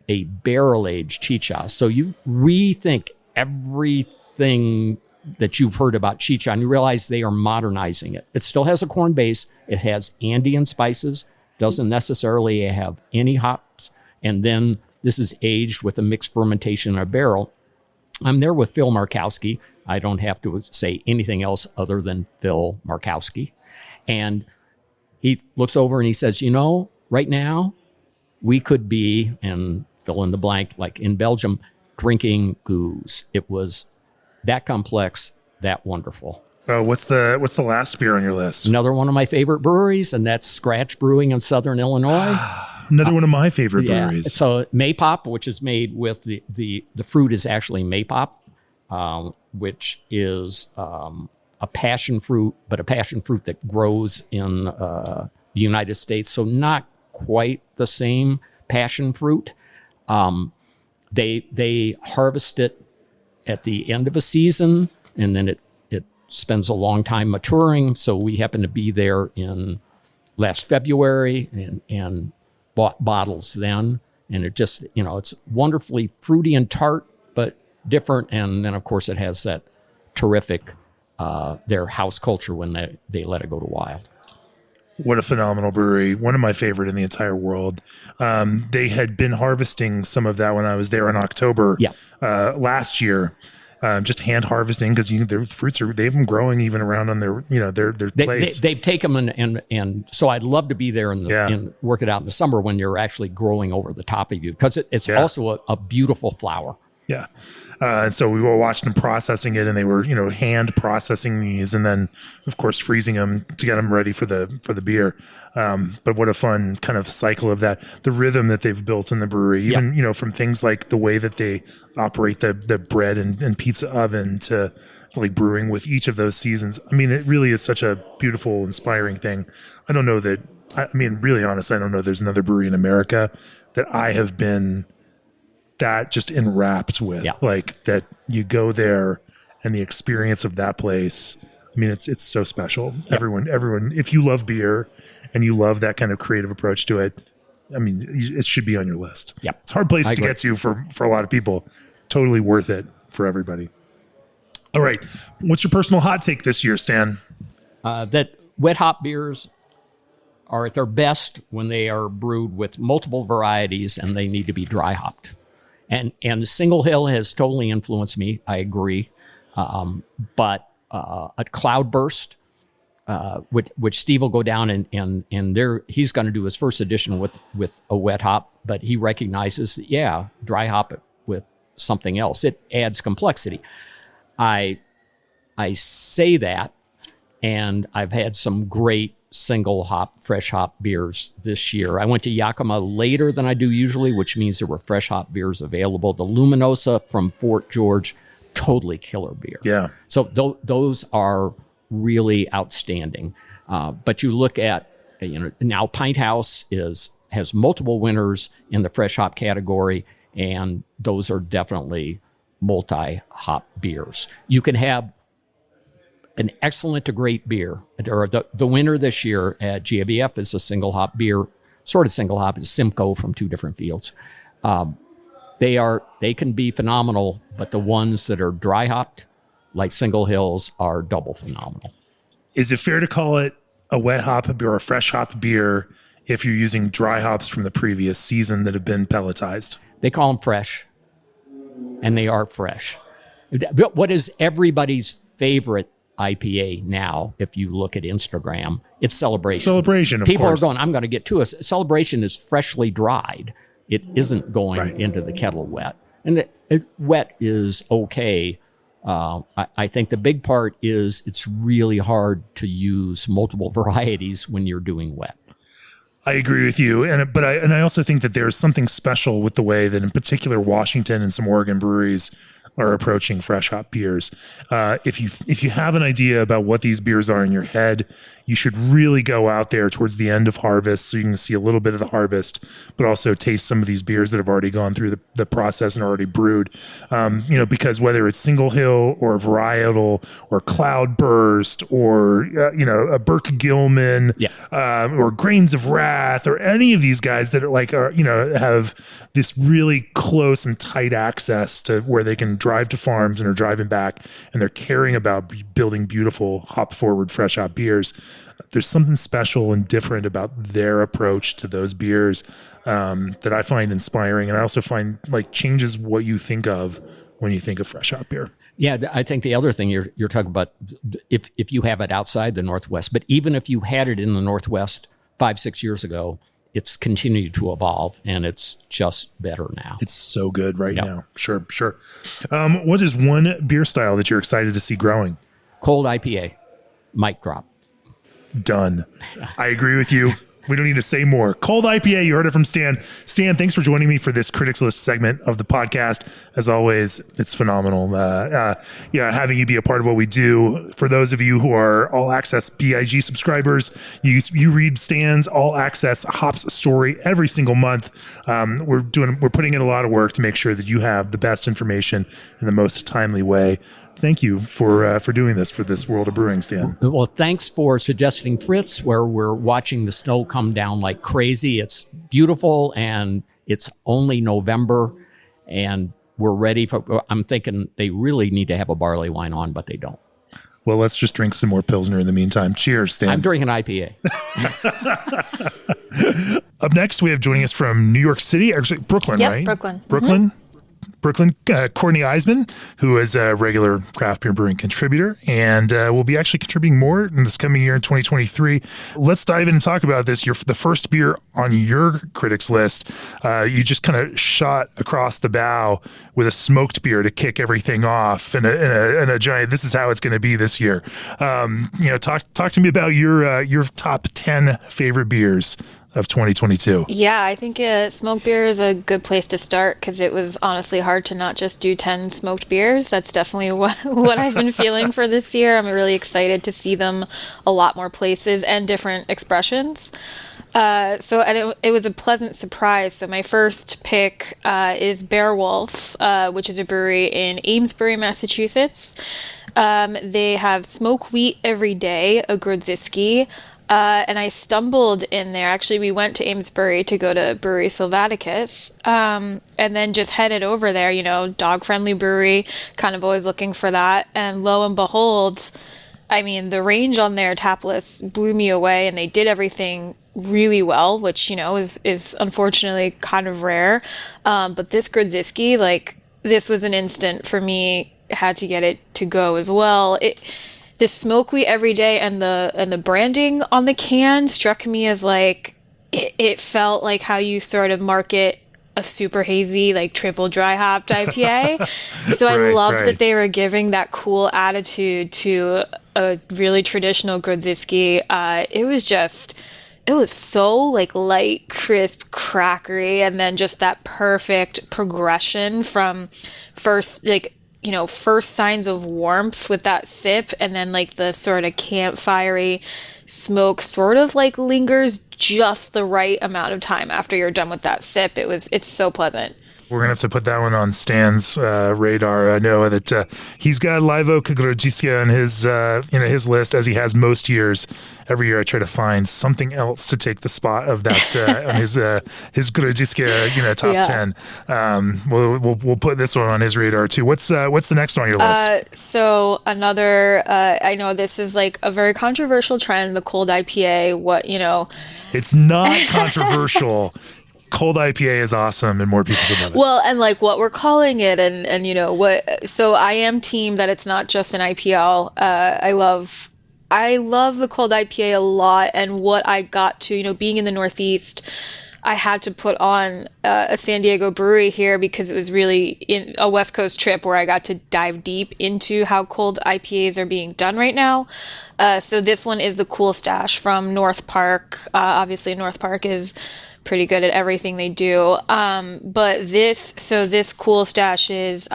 a barrel-aged chicha. So you rethink everything that you've heard about chicha, and you realize they are modernizing it. It still has a corn base. It has Andean spices, doesn't necessarily have any hops, and then this is aged with a mixed fermentation in a barrel. I'm there with Phil Markowski. I don't have to say anything else other than Phil Markowski. And he looks over and he says, right now we could be, and fill in the blank, like in Belgium, drinking goose. It was that complex, that wonderful. Oh, what's the last beer on your list? Another one of my favorite breweries, and that's Scratch Brewing in Southern Illinois. Another one of my favorite breweries. So Maypop, which is made with the fruit is actually Maypop, which is a passion fruit, but a passion fruit that grows in the United States. So not quite the same passion fruit. They harvest it at the end of a season, and then it spends a long time maturing. So we happen to be there in last February and bought bottles then. And it just, it's wonderfully fruity and tart, but different. And then, of course, it has that terrific, their house culture when they let it go to wild. What a phenomenal brewery. One of my favorite in the entire world. They had been harvesting some of that when I was there in October last year. Just hand harvesting because their fruits they've been growing even around on their place. They've taken them and so I'd love to be there and work it out in the summer when you're actually growing over the top of you because it's also a beautiful flower. Yeah. And so we were watching them processing it, and they were, hand processing these, and then, of course, freezing them to get them ready for the beer. But what a fun kind of cycle of that. The rhythm that they've built in the brewery, even from things like the way that they operate the bread and pizza oven to like brewing with each of those seasons. I mean, it really is such a beautiful, inspiring thing. I don't know that. I mean, really honest, I don't know there's another brewery in America that I have been that just enwrapped with, like that you go there and the experience of that place. I mean, it's so special. Yeah. Everyone, if you love beer and you love that kind of creative approach to it, I mean, it should be on your list. Yeah. It's a hard place to get to for a lot of people. Totally worth it for everybody. All right. What's your personal hot take this year, Stan? That wet hop beers are at their best when they are brewed with multiple varieties and they need to be dry hopped. And Single Hill has totally influenced me. I agree. But a Cloudburst, which Steve will go down and he's going to do his first edition with a wet hop, but he recognizes that, dry hop it with something else. It adds complexity. I say that, and I've had some great single hop, fresh hop beers this year. I went to Yakima later than I do usually, which means there were fresh hop beers available. The Luminosa from Fort George, totally killer beer. Yeah. So those are really outstanding. But you look at, now Pint House has multiple winners in the fresh hop category, and those are definitely multi-hop beers. You can have an excellent to great beer. Or the winner this year at GABF is a single hop beer, sort of single hop, is Simcoe from two different fields. They can be phenomenal, but the ones that are dry hopped, like Single Hills, are double phenomenal. Is it fair to call it a wet hop beer or a fresh hop beer if you're using dry hops from the previous season that have been pelletized? They call them fresh, and they are fresh. What is everybody's favorite IPA now, if you look at Instagram? It's Celebration. Celebration, of People course. are going, I'm going to get to us. Celebration is freshly dried. It isn't going into the kettle wet. And wet is okay. I think the big part is it's really hard to use multiple varieties when you're doing wet. I agree with you, but I also think that there's something special with the way that, in particular, Washington and some Oregon breweries are approaching fresh hop beers. If you have an idea about what these beers are in your head, you should really go out there towards the end of harvest so you can see a little bit of the harvest, but also taste some of these beers that have already gone through the process and already brewed. Because whether it's Single Hill or Varietal or Cloudburst or a Burke Gilman or Grains of Wrath or any of these guys that have this really close and tight access to where they can drive to farms and are driving back, and they're caring about building beautiful hop forward fresh hop beers. There's something special and different about their approach to those beers that I find inspiring, and I also find changes what you think of when you think of fresh hop beer. Yeah, I think the other thing you're talking about, if you have it outside the Northwest, but even if you had it in the Northwest 5-6 years ago, it's continued to evolve, and it's just better now. It's so good right now. Sure. What is one beer style that you're excited to see growing? Cold IPA, mic drop. Done. I agree with you. We don't need to say more. Cold IPA, you heard it from Stan. Stan, thanks for joining me for this Critics List segment of the podcast. As always, it's phenomenal. Having you be a part of what we do. For those of you who are All Access BIG subscribers, you read Stan's All Access Hops story every single month. We're putting in a lot of work to make sure that you have the best information in the most timely way. Thank you for doing this for this World of Brewing, Stan. Well, thanks for suggesting Fritz, where we're watching the snow come down like crazy. It's beautiful, and it's only November, and we're ready for. I'm thinking they really need to have a barley wine on, but they don't. Well, let's just drink some more Pilsner in the meantime. Cheers, Stan. I'm drinking IPA. Up next, we have joining us from New York City, actually Brooklyn, right? Brooklyn. Brooklyn. Brooklyn, Courtney Eisman, who is a regular craft beer brewing contributor and will be actually contributing more in this coming year in 2023. Let's dive in and talk about this. The first beer on your critics list. You just kind of shot across the bow with a smoked beer to kick everything off in a giant. This is how it's going to be this year. Talk to me about your top 10 favorite beers of 2022. Yeah, I think smoked beer is a good place to start because it was honestly hard to not just do 10 smoked beers. That's definitely what I've been feeling for this year. I'm really excited to see them a lot more places and different expressions. It was a pleasant surprise. So my first pick is Beowulf, which is a brewery in Amesbury, Massachusetts. They have Smoke Wheat Every Day, a Grodziski. And I stumbled in there. Actually, we went to Amesbury to go to Brewery Sylvaticus, and then just headed over there, dog-friendly brewery, kind of always looking for that. And lo and behold, I mean, the range on their tap list blew me away, and they did everything really well, which, is unfortunately kind of rare. But this Grodziski, this was an instant for me, had to get it to go as well. The Smoke Wheat Every Day and the branding on the can struck me as it felt like how you sort of market a super hazy, triple dry hopped IPA. So I loved that they were giving that cool attitude to a really traditional Grodziski. It was so light, crisp, crackery, and then just that perfect progression from first signs of warmth with that sip, and then the sort of campfirey smoke sort of lingers just the right amount of time after you're done with that sip. It's so pleasant. We're going to have to put that one on Stan's radar. I know that he's got Live Oak Grodziska on his list, as he has most years. Every year I try to find something else to take the spot of that on his Grodziska top 10. We'll put this one on his radar too. What's the next one on your list? So another I know this is a very controversial trend, the cold IPA. It's not controversial. Cold IPA is awesome, and more people should love it. Well, and what we're calling it, and what. So I am team that it's not just an IPL. I love the cold IPA a lot, and what I got to, being in the Northeast, I had to put on a San Diego brewery here because it was really in a West Coast trip where I got to dive deep into how cold IPAs are being done right now. So this one is the Cool Stash from North Park. Obviously, North Park is pretty good at everything they do. But this Cool Stash is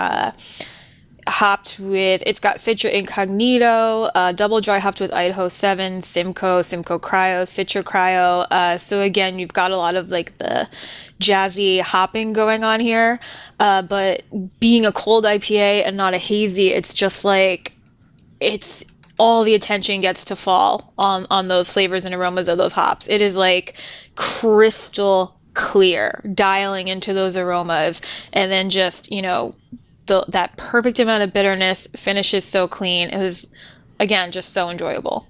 hopped with, it's got Citra Incognito, double dry hopped with Idaho 7, Simcoe Cryo, Citra Cryo. So again, you've got a lot of the jazzy hopping going on here. But being a cold IPA and not a hazy, it's just it's all the attention gets to fall on those flavors and aromas of those hops. It is crystal clear, dialing into those aromas, and then just, that perfect amount of bitterness, finishes so clean. It was, again, just so enjoyable.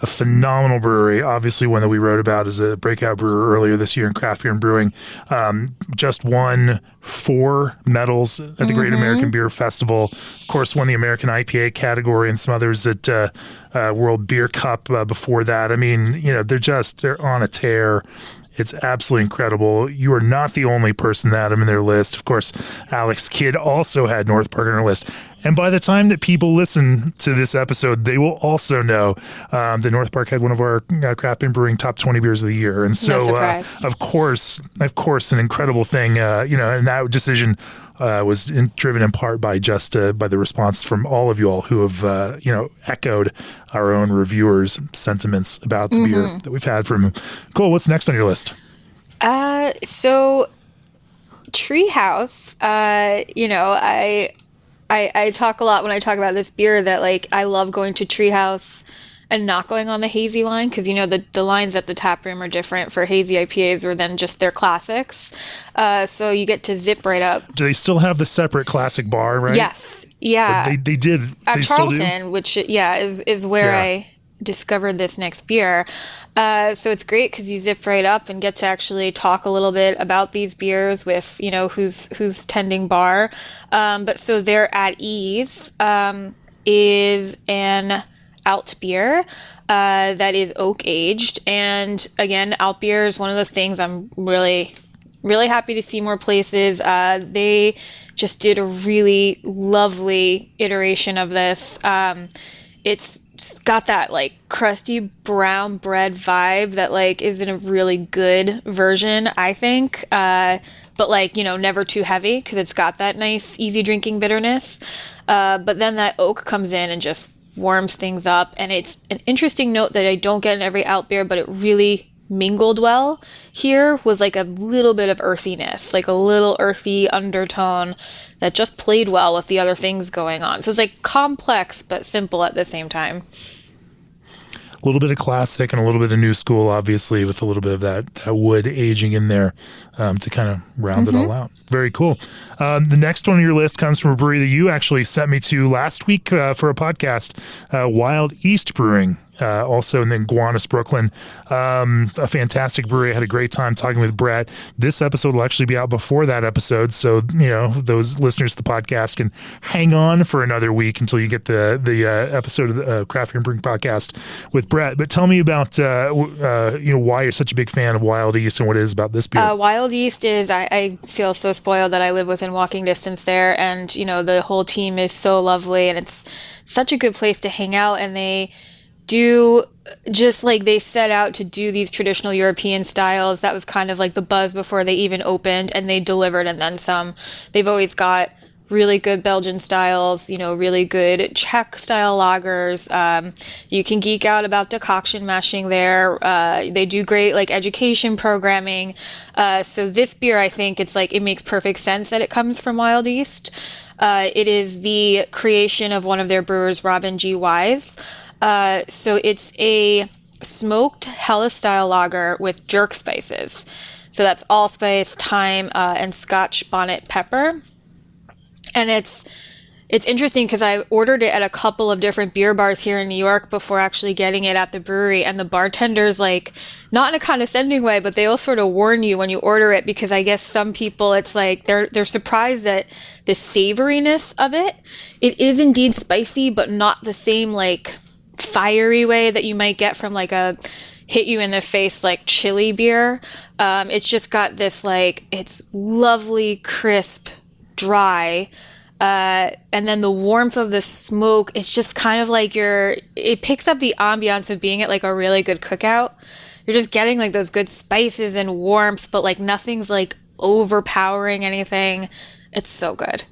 a phenomenal brewery. Obviously, one that we wrote about as a breakout brewer earlier this year in craft beer and brewing. Just won 4 medals at the Great American Beer Festival. Of course, won the American IPA category and some others at World Beer Cup before that. I mean, they're on a tear. It's absolutely incredible. You are not the only person that had them in their list. Of course, Alex Kidd also had North Park on her list. And by the time that people listen to this episode, they will also know that North Park had one of our craft and brewing top 20 beers of the year. And so, of course, an incredible thing, and that decision was driven in part by just by the response from all of you all who have, echoed our own reviewers' sentiments about the beer that we've had from them. Cool. What's next on your list? So Treehouse, I talk a lot when I talk about this beer that like I love going to Treehouse and not going on the hazy line because the lines at the tap room are different for hazy IPAs or than just their classics. So you get to zip right up. Do they still have the separate classic bar, right? Yes. Yeah. They did. At they Charlton, still do? which is where I discovered this next beer. So it's great because you zip right up and get to actually talk a little bit about these beers with, who's tending bar. But so they're At Ease is an alt beer that is oak aged. And again, alt beer is one of those things I'm really, really happy to see more places. They just did a really lovely iteration of this. It's got that like crusty brown bread vibe that like is in a really good version, I think. But like, never too heavy because it's got that nice, easy drinking bitterness. But then that oak comes in and just warms things up. And it's an interesting note that I don't get in every alt beer, but it really mingled well here was like a little bit of earthiness, like a little earthy undertone that just played well with the other things going on. So it's like complex but simple at the same time. A little bit of classic and a little bit of new school, obviously, with a little bit of that wood aging in there to kind of round it all out. Very cool. The next one on your list comes from a brewery that you actually sent me to last week for a podcast, Wild East Brewing. Also in then Gowanus, Brooklyn. A fantastic brewery. I had a great time talking with Brett. This episode will actually be out before that episode, so those listeners to the podcast can hang on for another week until you get the episode of the Craft Beer and Brewing podcast with Brett. But tell me about why you're such a big fan of Wild East and what it is about this beer. Wild East is I feel so spoiled that I live within walking distance there, and the whole team is so lovely, and it's such a good place to hang out, and they do just like they set out to do these traditional European styles. That was kind of like the buzz before they even opened, and they delivered and then some. They've always got really good Belgian styles, really good Czech style lagers. You can geek out about decoction mashing there. They do great like education programming. So this beer, I think it's like, it makes perfect sense that it comes from Wild East. It is the creation of one of their brewers, Robin G. Wise. So it's a smoked Helles-style lager with jerk spices. So that's allspice, thyme, and Scotch bonnet pepper. And it's interesting because I ordered it at a couple of different beer bars here in New York before actually getting it at the brewery. And the bartenders, like, not in a condescending way, but they all sort of warn you when you order it, because I guess some people, it's like they're surprised at the savoriness of it. It is indeed spicy, but not the same like fiery way that you might get from like a hit you in the face like chili beer. It's just got this like, it's lovely, crisp, dry, and then the warmth of the smoke, it's just kind of like it picks up the ambiance of being at like a really good cookout. You're just getting like those good spices and warmth, but like nothing's like overpowering anything. It's so good.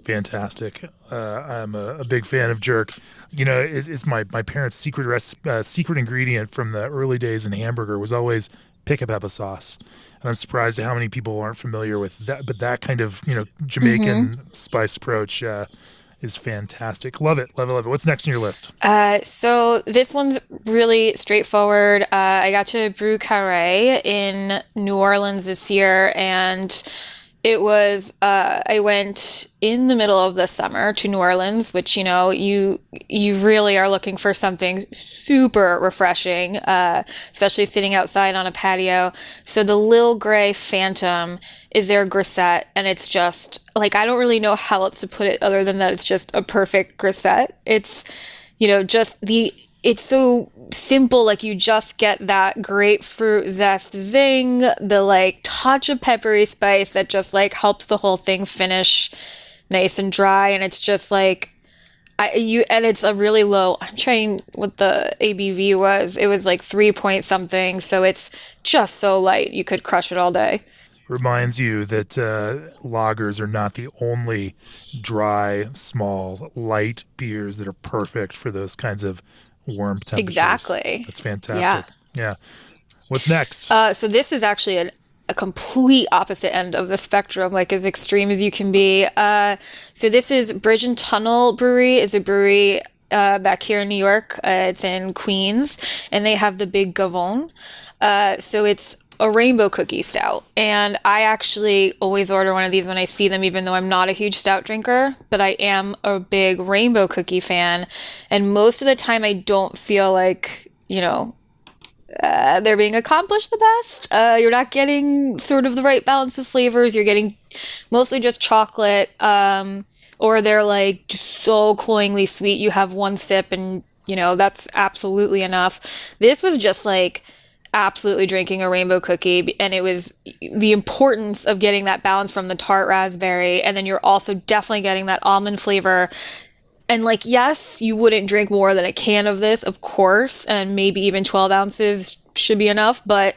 Fantastic. I'm a big fan of jerk. It's my parents' secret ingredient from the early days in hamburger was always pick pepper sauce. And I'm surprised at how many people aren't familiar with that. But that kind of, Jamaican spice approach is fantastic. Love it. Love it. Love it. What's next on your list? So this one's really straightforward. I got to brew Carré in New Orleans this year, and It was, I went in the middle of the summer to New Orleans, which, you really are looking for something super refreshing, especially sitting outside on a patio. So the Lil Grey Phantom is their grisette, and it's just, like, I don't really know how else to put it other than that it's just a perfect grisette. It's, it's so simple, like you just get that grapefruit zest zing, the like touch of peppery spice that just like helps the whole thing finish nice and dry, and it's just like and it's a really low. I'm trying what the ABV was. It was like 3 point something, so it's just so light you could crush it all day. Reminds you that lagers are not the only dry, small, light beers that are perfect for those kinds of warm temperatures. Exactly. That's fantastic. Yeah. What's next? So this is actually a complete opposite end of the spectrum, like as extreme as you can be. So this is Bridge and Tunnel Brewery, is a brewery back here in New York. It's in Queens, and they have the Big Gavone. So it's a rainbow cookie stout. And I actually always order one of these when I see them, even though I'm not a huge stout drinker, but I am a big rainbow cookie fan. And most of the time I don't feel like, they're being accomplished the best. You're not getting sort of the right balance of flavors. You're getting mostly just chocolate, or they're like just so cloyingly sweet. You have one sip and, that's absolutely enough. This was just like absolutely drinking a rainbow cookie, and it was the importance of getting that balance from the tart raspberry, and then you're also definitely getting that almond flavor. And like, yes, you wouldn't drink more than a can of this, of course, and maybe even 12 ounces should be enough, but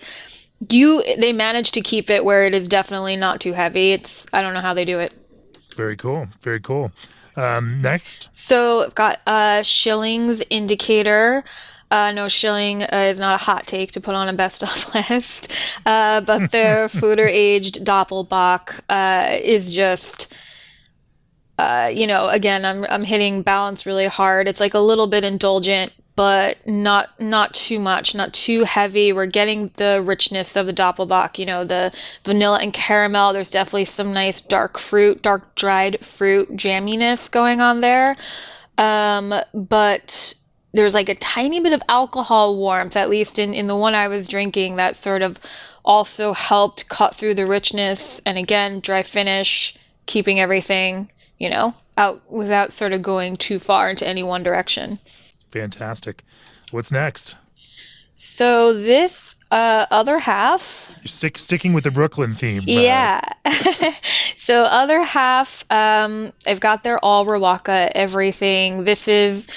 they managed to keep it where it is definitely not too heavy. I don't know how they do it. Very cool. Very cool. Next. So I've got Schilling's Indicator. No, Schilling is not a hot take to put on a best of list, but their Foeder aged Doppelbock is just, again, I'm hitting balance really hard. It's like a little bit indulgent, but not too much, not too heavy. We're getting the richness of the Doppelbock, the vanilla and caramel. There's definitely some nice dark dried fruit jamminess going on there, but there's like a tiny bit of alcohol warmth, at least in the one I was drinking, that sort of also helped cut through the richness. And again, dry finish, keeping everything, out without sort of going too far into any one direction. Fantastic. What's next? So this other half. You're sticking with the Brooklyn theme. Yeah. So other half, I've got their all Rawaka everything. This is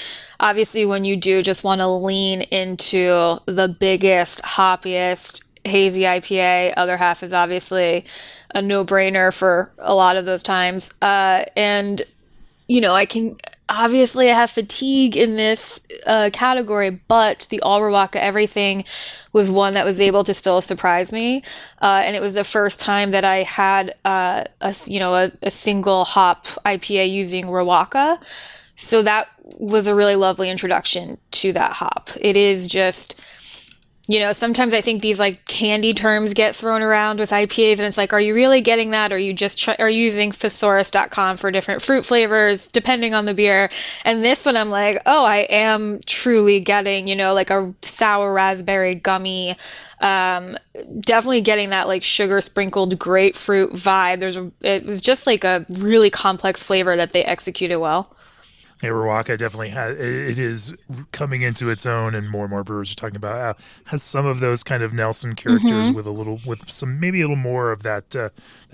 obviously when you do just want to lean into the biggest, hoppiest hazy IPA. Other half is obviously a no-brainer for a lot of those times. And, I have fatigue in this category, but the all Rawaka everything was one that was able to still surprise me. And it was the first time that I had a single hop IPA using Rawaka. So that was a really lovely introduction to that hop. It is just, sometimes I think these like candy terms get thrown around with IPAs, and it's like, are you really getting that? Or are you just are you using thesaurus.com for different fruit flavors depending on the beer? And this one I'm like, oh, I am truly getting, like a sour raspberry gummy, definitely getting that like sugar sprinkled grapefruit vibe. It was just like a really complex flavor that they executed well. Yeah, Rawaka definitely it is coming into its own, and more brewers are talking about has some of those kind of Nelson characters with some maybe a little more of that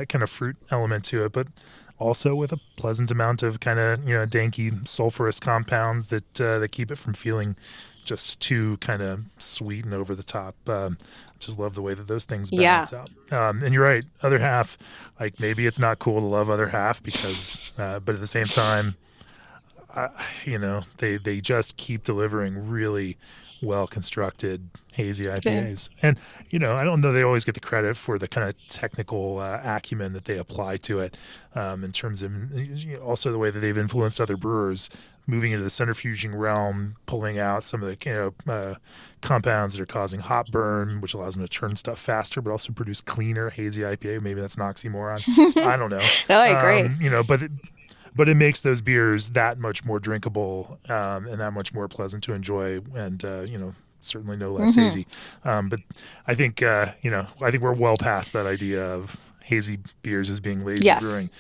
kind of fruit element to it, but also with a pleasant amount of kind of danky sulfurous compounds that keep it from feeling just too kind of sweet and over the top. Just love the way that those things balance out. And you're right, other half, like maybe it's not cool to love other half because, but at the same time, they just keep delivering really well-constructed hazy IPAs. And, I don't know they always get the credit for the kind of technical acumen that they apply to it in terms of also the way that they've influenced other brewers, moving into the centrifuging realm, pulling out some of the compounds that are causing hop burn, which allows them to turn stuff faster, but also produce cleaner hazy IPA. Maybe that's an oxymoron. I don't know. No, I agree. But it makes those beers that much more drinkable and that much more pleasant to enjoy, and certainly no less hazy. But I think I think we're well past that idea of hazy beers as being lazy brewing.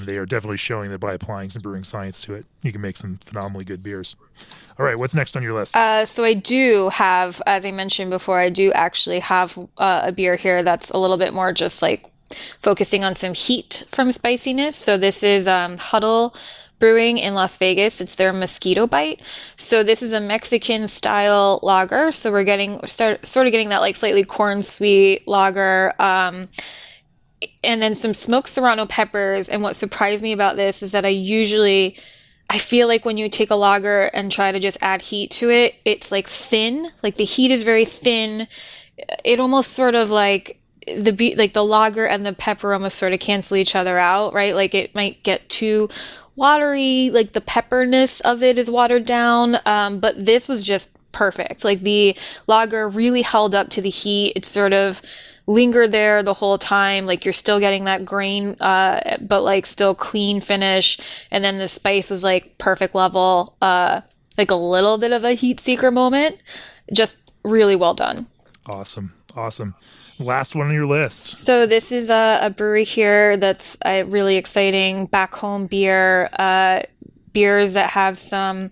They are definitely showing that by applying some brewing science to it, you can make some phenomenally good beers. All right, what's next on your list? So I do have, as I mentioned before, I do actually have a beer here that's a little bit more just like focusing on some heat from spiciness. So this is Huddle Brewing in Las Vegas. It's their Mosquito Bite. So this is a Mexican style lager. So we're sort of getting that like slightly corn sweet lager, and then some smoked serrano peppers. And what surprised me about this is that I feel like when you take a lager and try to just add heat to it, it's like thin. Like the heat is very thin. It almost sort of like the lager and the pepper almost sort of cancel each other out, right? Like it might get too watery, like the pepperness of it is watered down. But this was just perfect. Like the lager really held up to the heat. It sort of lingered there the whole time. Like you're still getting that grain, but like still clean finish. And then the spice was like perfect level, like a little bit of a heat seeker moment. Just really well done. Awesome. Last one on your list. So this is a brewery here that's really exciting back home beer, beers that have some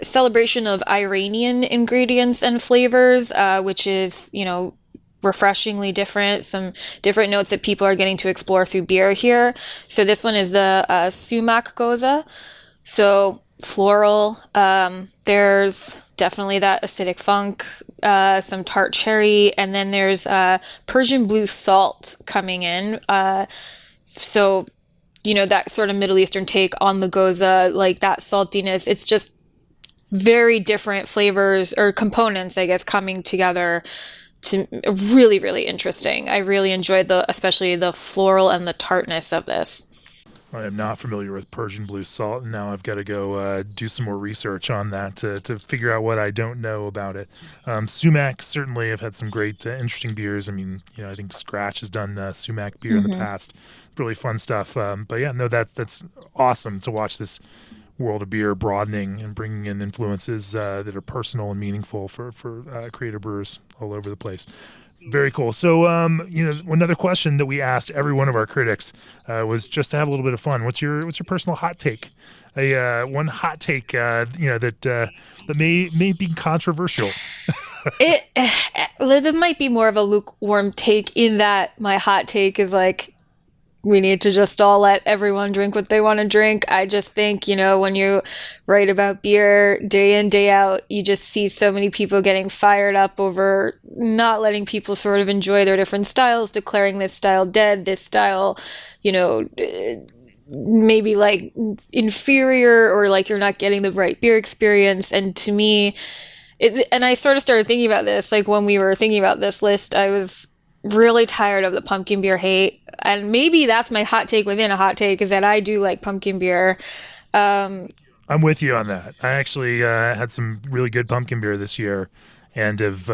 celebration of Iranian ingredients and flavors, which is, refreshingly different, some different notes that people are getting to explore through beer here. So this one is the sumac goza. So floral, there's definitely that acidic funk, some tart cherry, and then there's Persian blue salt coming in. So, that sort of Middle Eastern take on the goza, like that saltiness, it's just very different flavors or components, I guess, coming together to really, really interesting. I really enjoyed especially the floral and the tartness of this. I am not familiar with Persian blue salt, and now I've got to go do some more research on that to figure out what I don't know about it. Sumac, certainly I've had some great, interesting beers. I mean, I think Scratch has done sumac beer in the past. Really fun stuff. But yeah, no, that's awesome to watch this world of beer broadening and bringing in influences that are personal and meaningful for creative brewers all over the place. Very cool. So, another question that we asked every one of our critics was just to have a little bit of fun. What's your personal hot take? One hot take, that may be controversial. It might be more of a lukewarm take in that my hot take is like, we need to just all let everyone drink what they want to drink. I just think, when you write about beer day in, day out, you just see so many people getting fired up over not letting people sort of enjoy their different styles, declaring this style dead, this style, maybe like inferior, or like you're not getting the right beer experience. And to me, and I sort of started thinking about this, like when we were thinking about this list, I was really tired of the pumpkin beer hate. And maybe that's my hot take within a hot take, is that I do like pumpkin beer. I'm with you on that. I actually had some really good pumpkin beer this year and have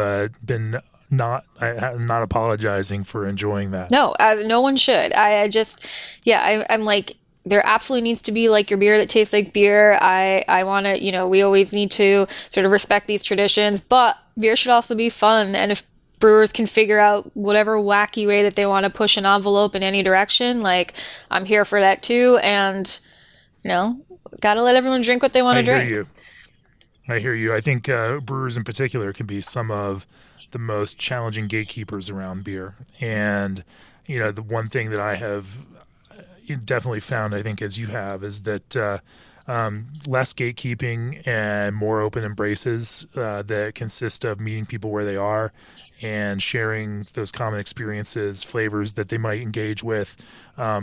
been I'm not apologizing for enjoying that. No, no one should. I'm like, there absolutely needs to be like your beer that tastes like beer. I want to, we always need to sort of respect these traditions, but beer should also be fun. And if brewers can figure out whatever wacky way that they want to push an envelope in any direction, like, I'm here for that too. And, gotta let everyone drink what they want to drink. I hear you. I think brewers in particular can be some of the most challenging gatekeepers around beer. And, the one thing that I have definitely found, I think, as you have, is that less gatekeeping and more open embraces that consist of meeting people where they are and sharing those common experiences, flavors that they might engage with,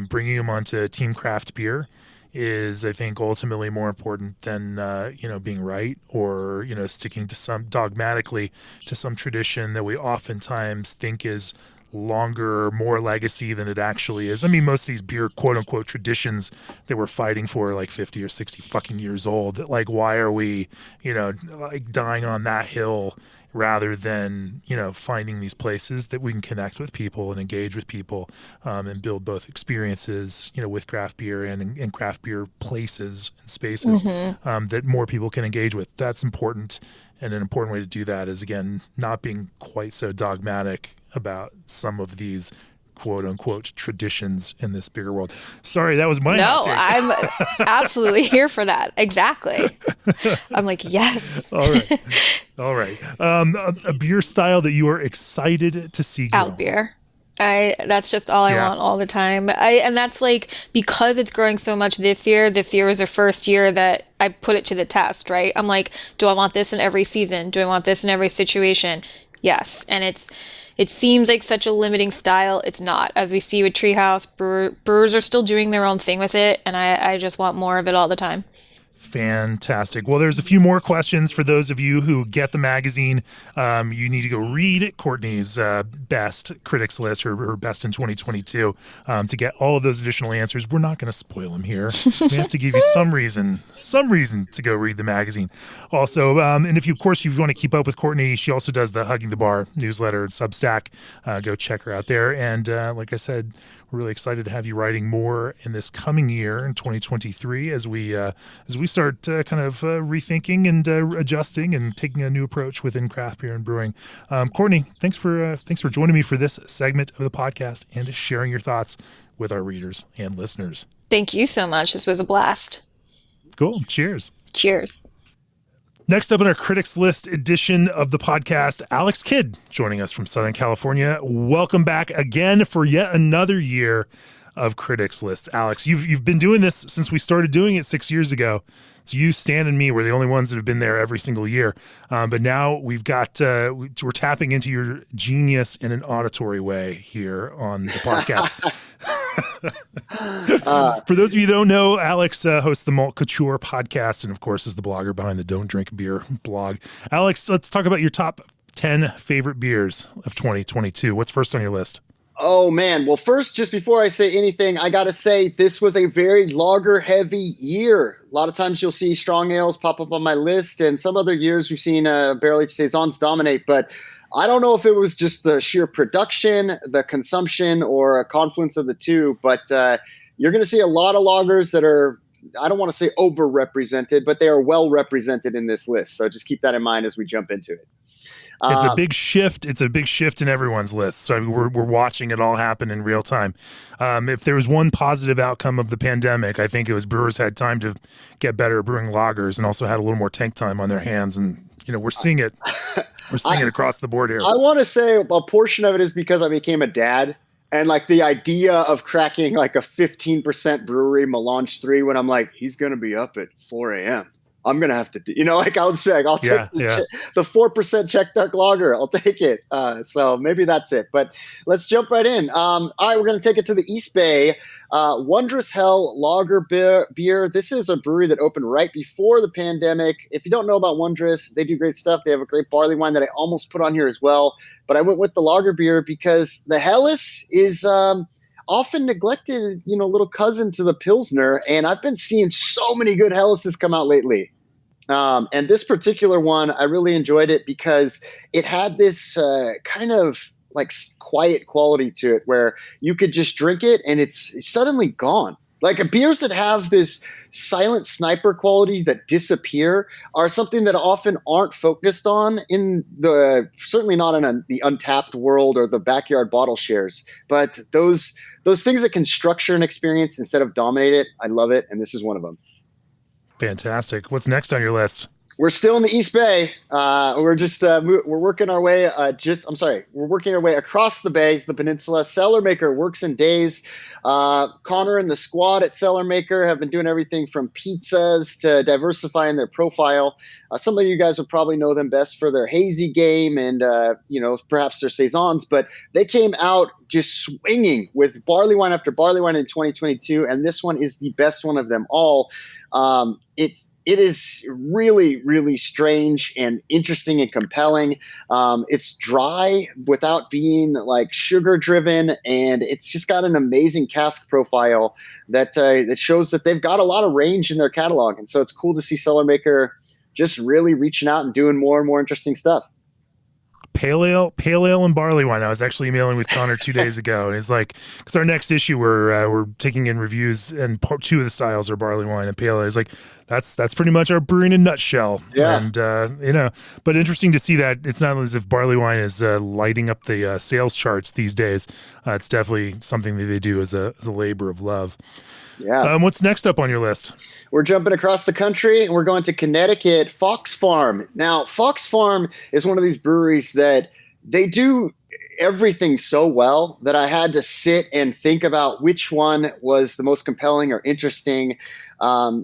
bringing them onto team craft beer is, I think, ultimately more important than, being right or, sticking to dogmatically to some tradition that we oftentimes think is longer, more legacy than it actually is. I mean, most of these beer quote unquote traditions that we're fighting for are like 50 or 60 fucking years old. Like, why are we, dying on that hill rather than, finding these places that we can connect with people and engage with people, and build both experiences, with craft beer and craft beer places and spaces, that more people can engage with. That's important. And an important way to do that is, again, not being quite so dogmatic about some of these quote unquote traditions in this beer world. Sorry, that was my hot take. I'm absolutely here for that. Exactly. I'm like, yes. All right. A beer style that you are excited to see grow. Out beer. That's just all I want all the time. And that's like, because it's growing so much this year was the first year that I put it to the test, right? I'm like, do I want this in every season? Do I want this in every situation? Yes. And it seems like such a limiting style. It's not. As we see with Treehouse, brewers are still doing their own thing with it, and I just want more of it all the time. Fantastic. Well, there's a few more questions for those of you who get the magazine. You need to go read Courtney's best critics list, her best in 2022, to get all of those additional answers. We're not going to spoil them here. We have to give you some reason to go read the magazine. Also, and if you want to keep up with Courtney, she also does the Hugging the Bar newsletter at Substack. Go check her out there. And like I said, we're really excited to have you writing more in this coming year in 2023 as we start rethinking and adjusting and taking a new approach within craft beer and brewing. Courtney, thanks for joining me for this segment of the podcast and sharing your thoughts with our readers and listeners. Thank you so much. This was a blast. Cool. Cheers. Cheers. Next up in our Critics List edition of the podcast, Alex Kidd joining us from Southern California. Welcome back again for yet another year of Critics List. Alex, you've been doing this since we started doing it 6 years ago. It's you, Stan, and me. We're the only ones that have been there every single year. But now we've got we're tapping into your genius in an auditory way here on the podcast. For those of you who don't know, Alex hosts the Malt Couture podcast and, of course, is the blogger behind the Don't Drink Beer blog. Alex, let's talk about your top 10 favorite beers of 2022. What's first on your list? Oh, man. Well, first, just before I say anything, I got to say this was a very lager-heavy year. A lot of times you'll see strong ales pop up on my list, and some other years we've seen barrel-aged saisons dominate, but I don't know if it was just the sheer production, the consumption, or a confluence of the two, but you're going to see a lot of lagers that are, I don't want to say overrepresented, but they are well represented in this list. So just keep that in mind as we jump into it. It's a big shift. It's a big shift in everyone's list. So I mean, we're watching it all happen in real time. If there was one positive outcome of the pandemic, I think it was brewers had time to get better at brewing lagers and also had a little more tank time on their hands. And, we're seeing it. We're seeing it across the board here. I want to say a portion of it is because I became a dad. And like the idea of cracking like a 15% brewery Melange 3 when I'm like, he's going to be up at 4 a.m. I'm going to have to do, I'll take the 4% Czech dark lager. I'll take it. So maybe that's it, but let's jump right in. All right, we're going to take it to the East Bay. Wondrous Hell Lager beer. This is a brewery that opened right before the pandemic. If you don't know about Wondrous, they do great stuff. They have a great barley wine that I almost put on here as well, but I went with the lager beer because the Helles is, often neglected, little cousin to the Pilsner. And I've been seeing so many good Helleses come out lately. And this particular one, I really enjoyed it because it had this kind of like quiet quality to it where you could just drink it and it's suddenly gone. Like beers that have this silent sniper quality that disappear are something that often aren't focused on in certainly not in the Untapped world or the backyard bottle shares. But those things that can structure an experience instead of dominate it, I love it. And this is one of them. Fantastic. What's next on your list? We're still in the East Bay. We're just we're working our way. We're working our way across the bay, the peninsula. Cellar Maker works in days. Connor and the squad at Cellar Maker have been doing everything from pizzas to diversifying their profile. Some of you guys would probably know them best for their hazy game and perhaps their saisons, but they came out just swinging with barley wine after barley wine in 2022, and this one is the best one of them all. It is really, really strange and interesting and compelling. It's dry without being like sugar driven, and it's just got an amazing cask profile that shows that they've got a lot of range in their catalog. And so it's cool to see Cellar Maker just really reaching out and doing more and more interesting stuff. Pale ale, and barley wine. I was actually emailing with Connor 2 days ago, and he's like, because our next issue we're taking in reviews, and two of the styles are barley wine and pale ale. He's like, that's pretty much our brewing in a nutshell. Yeah. And but interesting to see that it's not as if barley wine is lighting up the sales charts these days. It's definitely something that they do as a labor of love. Yeah. What's next up on your list? We're jumping across the country and we're going to Connecticut, Fox Farm. Now, Fox Farm is one of these breweries that they do everything so well that I had to sit and think about which one was the most compelling or interesting.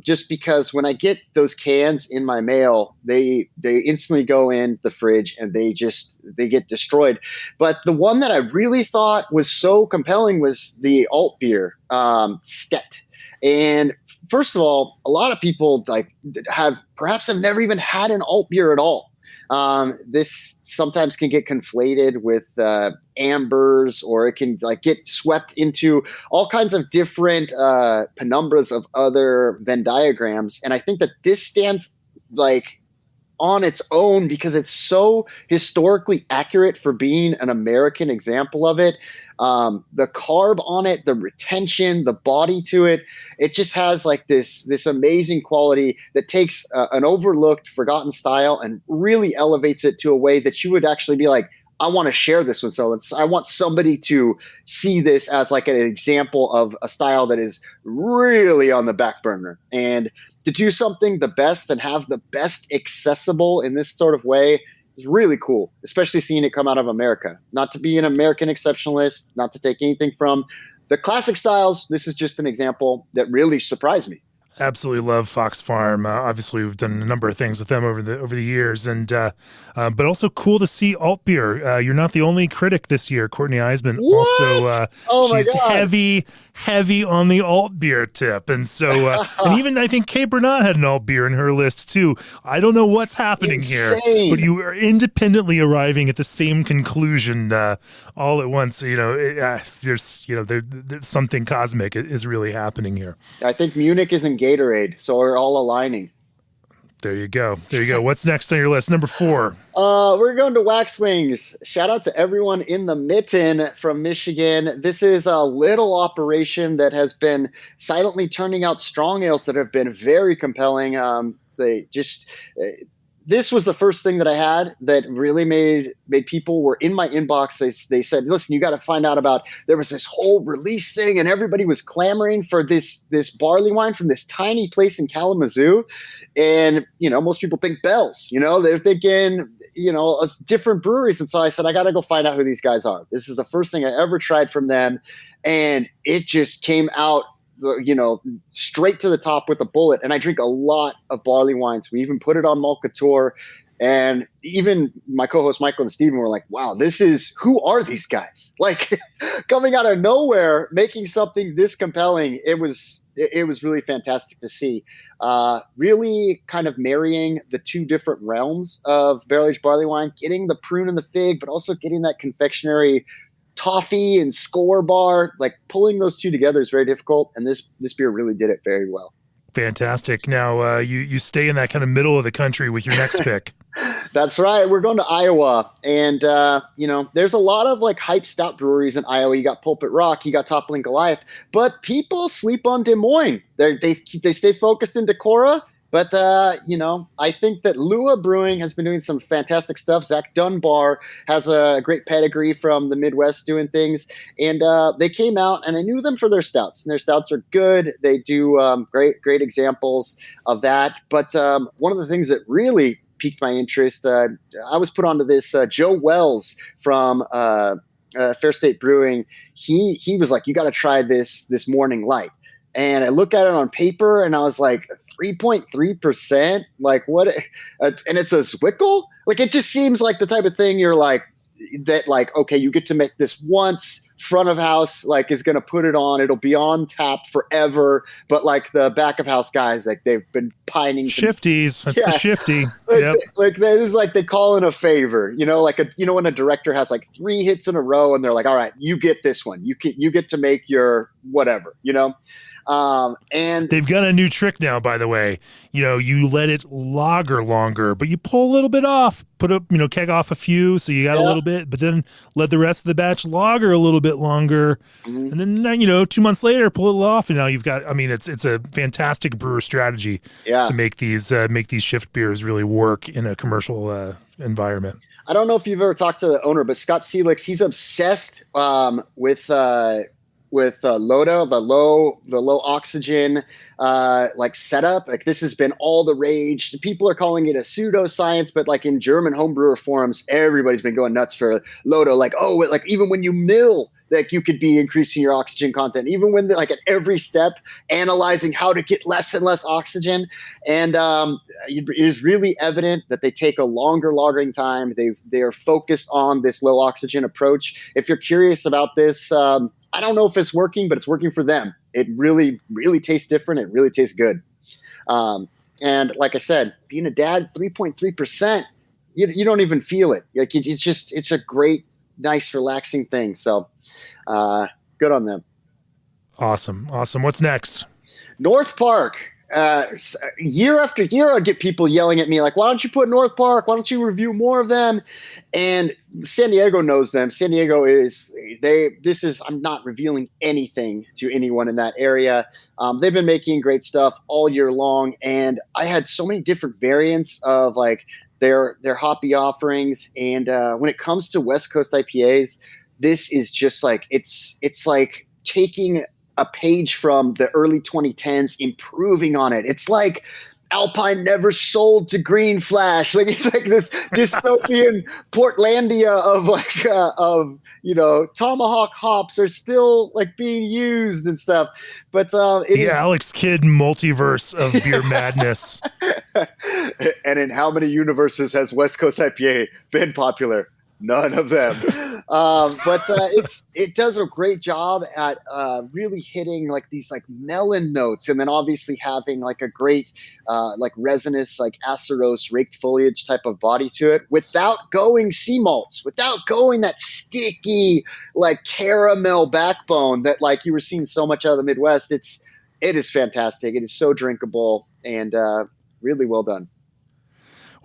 Just because when I get those cans in my mail, they instantly go in the fridge and they get destroyed. But the one that I really thought was so compelling was the alt beer, Stet. And first of all, a lot of people have never even had an alt beer at all. This sometimes can get conflated with ambers, or it can get swept into all kinds of different penumbras of other Venn diagrams. And I think that this stands on its own because it's so historically accurate for being an American example of it. The carb on it, the retention, the body to it, it just has this amazing quality that takes an overlooked, forgotten style and really elevates it to a way that you would actually be like, I want to share this with someone. I want somebody to see this as an example of a style that is really on the back burner. And to do something the best and have the best accessible in this sort of way is really cool, especially seeing it come out of America. Not to be an American exceptionalist, not to take anything from the classic styles. This is just an example that really surprised me. Absolutely love Fox Farm. Obviously, we've done a number of things with them over the years, and but also cool to see alt beer. You're not the only critic this year. Courtney Eisman also. She's heavy on the alt beer tip, and so and even I think Kay Bernat had an alt beer in her list too. I don't know what's happening here, but you are independently arriving at the same conclusion all at once. There's something cosmic is really happening here. I think Munich is in Gatorade, so we're all aligning. There you go. What's next on your list? Number 4. We're going to Wax Wings. Shout out to everyone in the Mitten from Michigan. This is a little operation that has been silently turning out strong ales that have been very compelling. This was the first thing that I had that really made people were in my inbox. They said, listen, you got to find out about, there was this whole release thing and everybody was clamoring for this barley wine from this tiny place in Kalamazoo. And, most people think Bell's, they're thinking, different breweries. And so I said, I got to go find out who these guys are. This is the first thing I ever tried from them. And it just came out straight to the top with a bullet. And I drink a lot of barley wines. We even put it on Malt Couture. And even my co-host Michael and Steven were like, wow, who are these guys? Coming out of nowhere, making something this compelling. It was really fantastic to see. Really kind of marrying the two different realms of barrel-aged barley wine, getting the prune and the fig, but also getting that confectionery toffee and score bar. Pulling those two together is very difficult, and this beer really did it very well. Fantastic. Now you stay in that kind of middle of the country with your next pick. That's right. We're going to Iowa, and there's a lot of hype stout breweries in Iowa. You got Pulpit Rock, you got Toppling Goliath, but people sleep on Des Moines. They stay focused in Decorah, But, I think that Lua Brewing has been doing some fantastic stuff. Zach Dunbar has a great pedigree from the Midwest doing things. And they came out, and I knew them for their stouts. And their stouts are good. They do great examples of that. But one of the things that really piqued my interest, I was put onto this Joe Wells from Fair State Brewing. He was like, you got to try this Morning Light. And I looked at it on paper and I was like, 3.3%? Like what? And it's a Zwickel? Like, it just seems like the type of thing you're like, that like, okay, you get to make this once, front of house, like is going to put it on. It'll be on tap forever. But like the back of house guys, like they've been pining. Shifties. That's the shifty. Yep. Like this is like they call in a favor, like when a director has like 3 hits in a row and they're like, all right, you get this one. You get to make your whatever, and they've got a new trick now, by the way. You let it lager longer, but you pull a little bit off, put up, keg off a few. So you got a little bit, but then let the rest of the batch lager a little bit longer. Mm-hmm. And then, 2 months later, pull it off. And now you've got, it's a fantastic brewer strategy to make these shift beers really work in a commercial environment. I don't know if you've ever talked to the owner, but Scott Seelix, he's obsessed with LODA, the low oxygen like setup. Like this has been all the rage. People are calling it a pseudoscience, but like in German homebrewer forums, everybody's been going nuts for LODA. Like, like even when you mill, like you could be increasing your oxygen content, even when like at every step analyzing how to get less and less oxygen. And it is really evident that they take a longer lagering time. They are focused on this low oxygen approach. If you're curious about this, I don't know if it's working, but it's working for them. It really, really tastes different. It really tastes good. And like I said, being a dad, 3.3%, you don't even feel it. Like it's a great, nice, relaxing thing. So good on them. Awesome. What's next? North Park. Year after year, I'd get people yelling at me like, why don't you put North Park? Why don't you review more of them? And San Diego knows them. San Diego I'm not revealing anything to anyone in that area. They've been making great stuff all year long. And I had so many different variants of like their hoppy offerings. And when it comes to West Coast IPAs, this is just like, it's like taking a page from the early 2010s, improving on it. It's like Alpine never sold to Green Flash. Like it's like this dystopian Portlandia of Tomahawk hops are still like being used and stuff. But Alex Kidd multiverse of beer madness. And in how many universes has West Coast IPA been popular? None of them. But it does a great job at really hitting like these like melon notes, and then obviously having like a great like resinous like acerose raked foliage type of body to it without going sea malts, without going that sticky like caramel backbone that like you were seeing so much out of the Midwest. It is fantastic. It is so drinkable and really well done.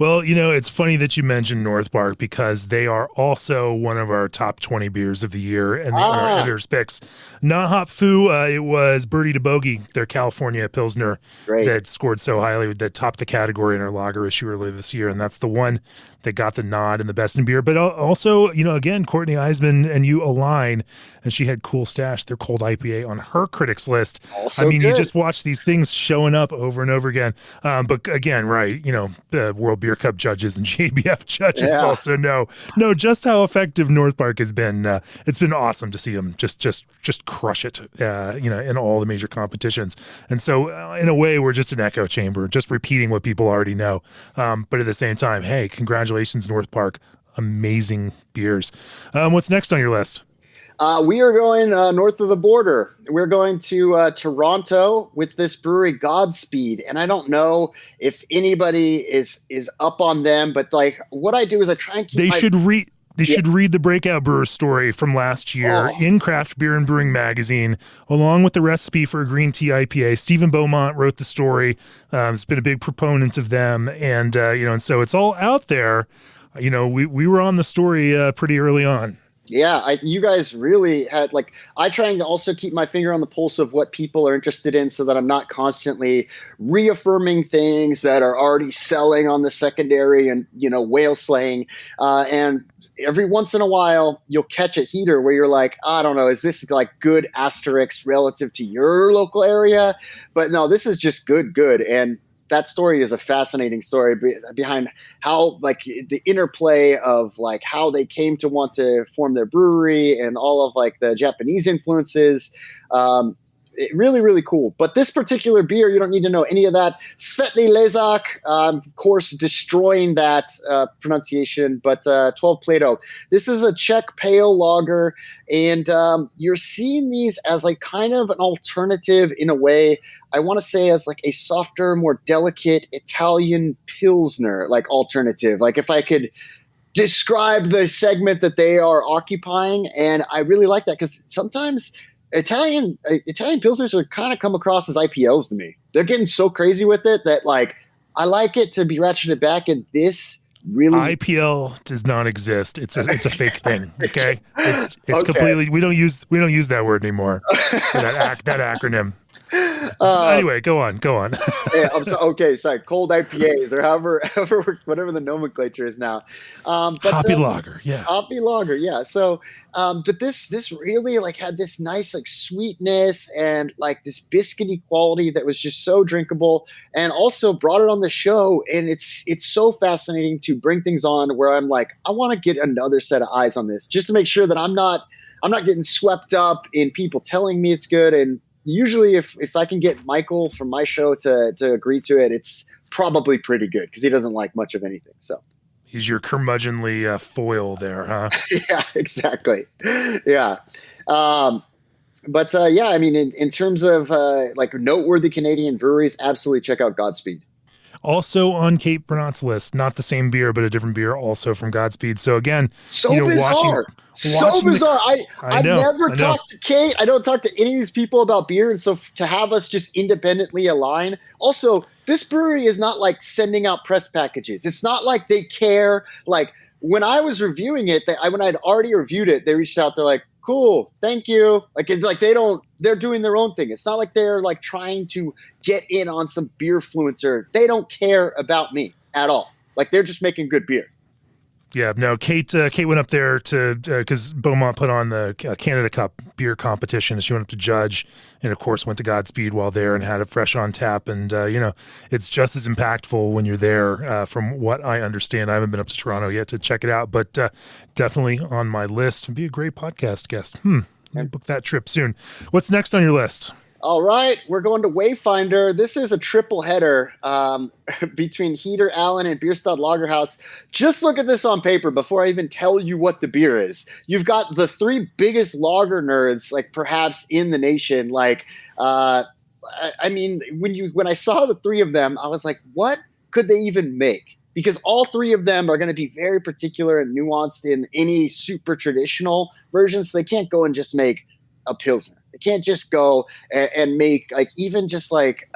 Well, it's funny that you mentioned North Park because they are also one of our top 20 beers of the year and our editor's picks. Not Hop Foo, it was Birdie to Bogey, their California Pilsner that scored so highly, that topped the category in our lager issue earlier this year. And that's the one that got the nod in the best in beer. But also, again, Courtney Eisman and you align, and she had Cool Stash, their cold IPA, on her critics list. Also you just watch these things showing up over and over again. But again, right, the World Beer Cup judges and JBF judges also know just how effective North Park has been. It's been awesome to see them just crush it, in all the major competitions. And so in a way, we're just an echo chamber, just repeating what people already know. But at the same time, hey, congratulations, North Park. Amazing beers. What's next on your list? We are going north of the border. We're going to Toronto with this brewery, Godspeed. And I don't know if anybody is up on them, but like what I do is I try and keep They should read the Breakout Brewer story from last year in Craft Beer and Brewing magazine, along with the recipe for a green tea IPA. Stephen Beaumont wrote the story. Has been a big proponent of them. And so it's all out there. We were on the story pretty early on. Yeah, you guys really had like, I trying to also keep my finger on the pulse of what people are interested in so that I'm not constantly reaffirming things that are already selling on the secondary and, whale slaying. And every once in a while, you'll catch a heater where you're like, I don't know, is this like good asterisk relative to your local area? But no, this is just good. And that story is a fascinating story behind how like the interplay of like how they came to want to form their brewery and all of like the Japanese influences. Really, really cool. But this particular beer, you don't need to know any of that. Svetli Lezak, of course, destroying that pronunciation, but 12 Plato. This is a Czech pale lager, and you're seeing these as like kind of an alternative in a way. I want to say as like a softer, more delicate Italian Pilsner, like alternative. Like if I could describe the segment that they are occupying, and I really like that because sometimes Italian Pilsners are kind of come across as IPLs to me. They're getting so crazy with it that like I like it to be ratcheted back, and this really IPL does not exist. It's a fake thing. Okay, it's Okay. completely. We don't use that word anymore. that acronym. Anyway, go on. Yeah, okay, sorry. Cold IPAs or however whatever the nomenclature is now. But Hoppy lager, yeah. Hoppy lager, yeah. So, but this really like had this nice like sweetness and like this biscuity quality that was just so drinkable, and also brought it on the show. And it's so fascinating to bring things on where I'm like, I want to get another set of eyes on this just to make sure that I'm not getting swept up in people telling me it's good. And usually if I can get Michael from my show to agree to it, it's probably pretty good because he doesn't like much of anything. So he's your curmudgeonly foil there, huh? yeah, exactly. Yeah. But yeah, I mean, in terms of like noteworthy Canadian breweries, absolutely check out Godspeed. Also on Kate Bernat's list, not the same beer, but a different beer, also from Godspeed. So again, Bizarre. So bizarre. I never talked to Kate. I don't talk to any of these people about beer. And so to have us just independently align. Also, this brewery is not like sending out press packages. It's not like they care. Like when I was reviewing it, when I'd already reviewed it, they reached out. They're like, cool, thank you. Like it's like they're doing their own thing. It's not like they're like trying to get in on some beer fluencer. They don't care about me at all. Like they're just making good beer. Yeah, no, Kate went up there to because Beaumont put on the Canada Cup beer competition, and she went up to judge, and of course went to Godspeed while there and had it fresh on tap. And it's just as impactful when you're there. From what I understand, I haven't been up to Toronto yet to check it out, but definitely on my list. It'd be a great podcast guest. I'll book that trip soon. What's next on your list? All right, we're going to Wayfinder. This is a triple header between Heater Allen and Bierstadt Lagerhaus. Just look at this on paper before I even tell you what the beer is. You've got the three biggest lager nerds, like perhaps in the nation. Like, I mean, when I saw the three of them, I was like, what could they even make? Because all three of them are going to be very particular and nuanced in any super traditional version, so they can't go and just make a Pilsner. They can't just go and make like even just like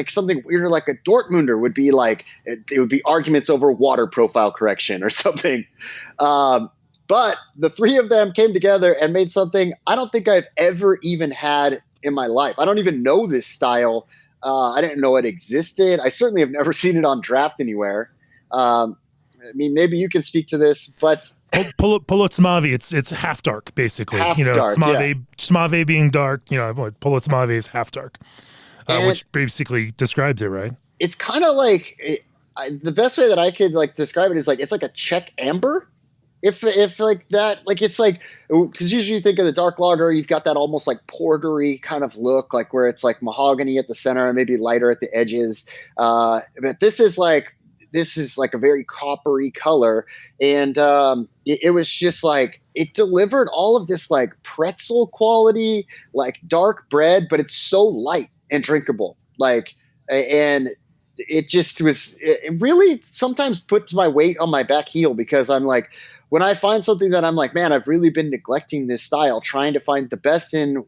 something weirder like a Dortmunder would be like it would be arguments over water profile correction or something. But the three of them came together and made something I don't think I've ever even had in my life. I don't even know this style. I didn't know it existed. I certainly have never seen it on draft anywhere. I mean, maybe you can speak to this, but Polotmavi, it's half dark basically. Half dark, Smave being dark. Polotmavi is half dark, which basically describes it, right? It's kind of like the best way that I could like describe it is like it's like a Czech amber. If like that, like it's like because usually you think of the dark lager, you've got that almost like portery kind of look, like where it's like mahogany at the center and maybe lighter at the edges. But this is like a very coppery color, and it was just like it delivered all of this like pretzel quality, like dark bread, but it's so light and drinkable. Like, and it just was. It really sometimes puts my weight on my back heel because I'm like, when I find something that I'm like, man, I've really been neglecting this style, trying to find the best in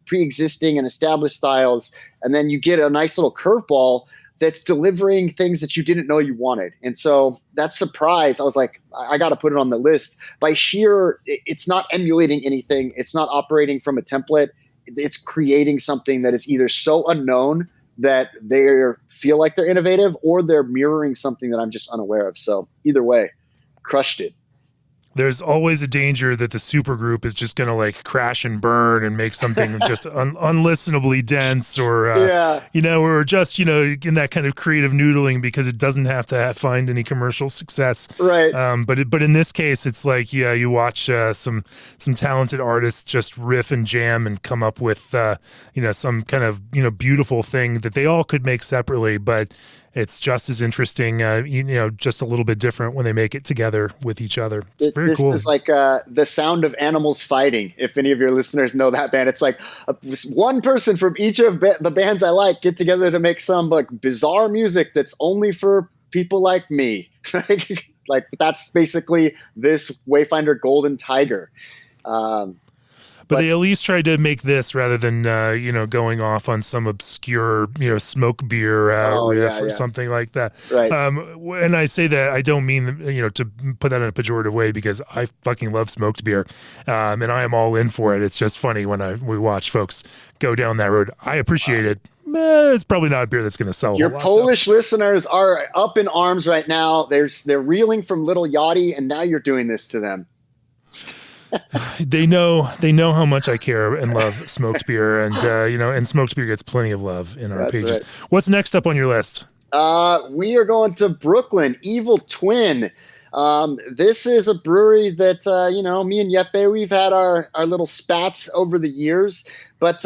pre-existing and established styles, and then you get a nice little curveball that's delivering things that you didn't know you wanted. And so that surprise, I was like, I got to put it on the list. By sheer, it's not emulating anything. It's not operating from a template. It's creating something that is either so unknown that they feel like they're innovative, or they're mirroring something that I'm just unaware of. So either way, crushed it. There's always a danger that the supergroup is just going to like crash and burn and make something just unlistenably dense, or, or just, in that kind of creative noodling, because it doesn't have to find any commercial success. Right. But in this case, it's like, you watch some talented artists just riff and jam and come up with, some kind of, beautiful thing that they all could make separately, but it's just as interesting, just a little bit different when they make it together with each other. It's very cool. This is like the sound of animals fighting. If any of your listeners know that band, it's like one person from each of the bands I like get together to make some like bizarre music that's only for people like me. Like that's basically this Wayfinder Golden Tiger. But they at least tried to make this rather than, going off on some obscure, smoke beer riff or something like that. Right. And I say that, I don't mean, to put that in a pejorative way, because I fucking love smoked beer. And I am all in for it. It's just funny when we watch folks go down that road. I appreciate it. It's probably not a beer that's going to sell. Your Polish listeners are up in arms right now. They're reeling from Little Yachty, and now you're doing this to them. They know how much I care and love smoked beer, and and smoked beer gets plenty of love in our pages. Right. What's next up on your list? We are going to Brooklyn, Evil Twin. This is a brewery that me and Yeppe, we've had our little spats over the years, but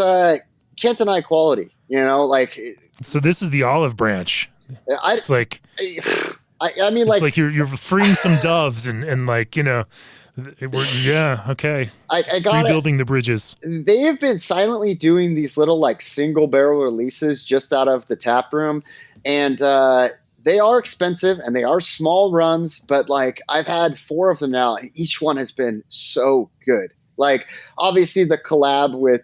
can't deny quality. So this is the olive branch. It's like I mean, it's like you're freeing some doves and like okay. I got rebuilding the bridges. They have been silently doing these little like single barrel releases just out of the tap room, and they are expensive and they are small runs. But like I've had 4 of them now, and each one has been so good. Like obviously the collab with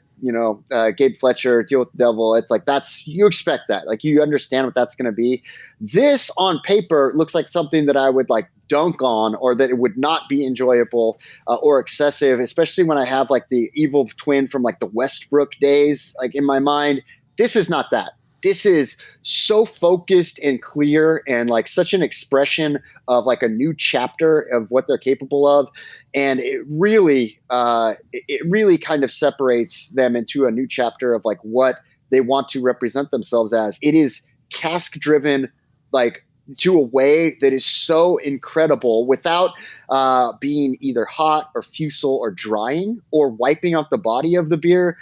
Gabe Fletcher, Deal with the Devil. It's like you expect that. Like you understand what that's going to be. This on paper looks like something that I would like dunk on, or that it would not be enjoyable or excessive, especially when I have like the Evil Twin from like the Westbrook days like in my mind. This is not that. This is so focused and clear, and like such an expression of like a new chapter of what they're capable of. And it really kind of separates them into a new chapter of like what they want to represent themselves as. It is cask driven, like to a way that is so incredible without being either hot or fusel or drying or wiping out the body of the beer.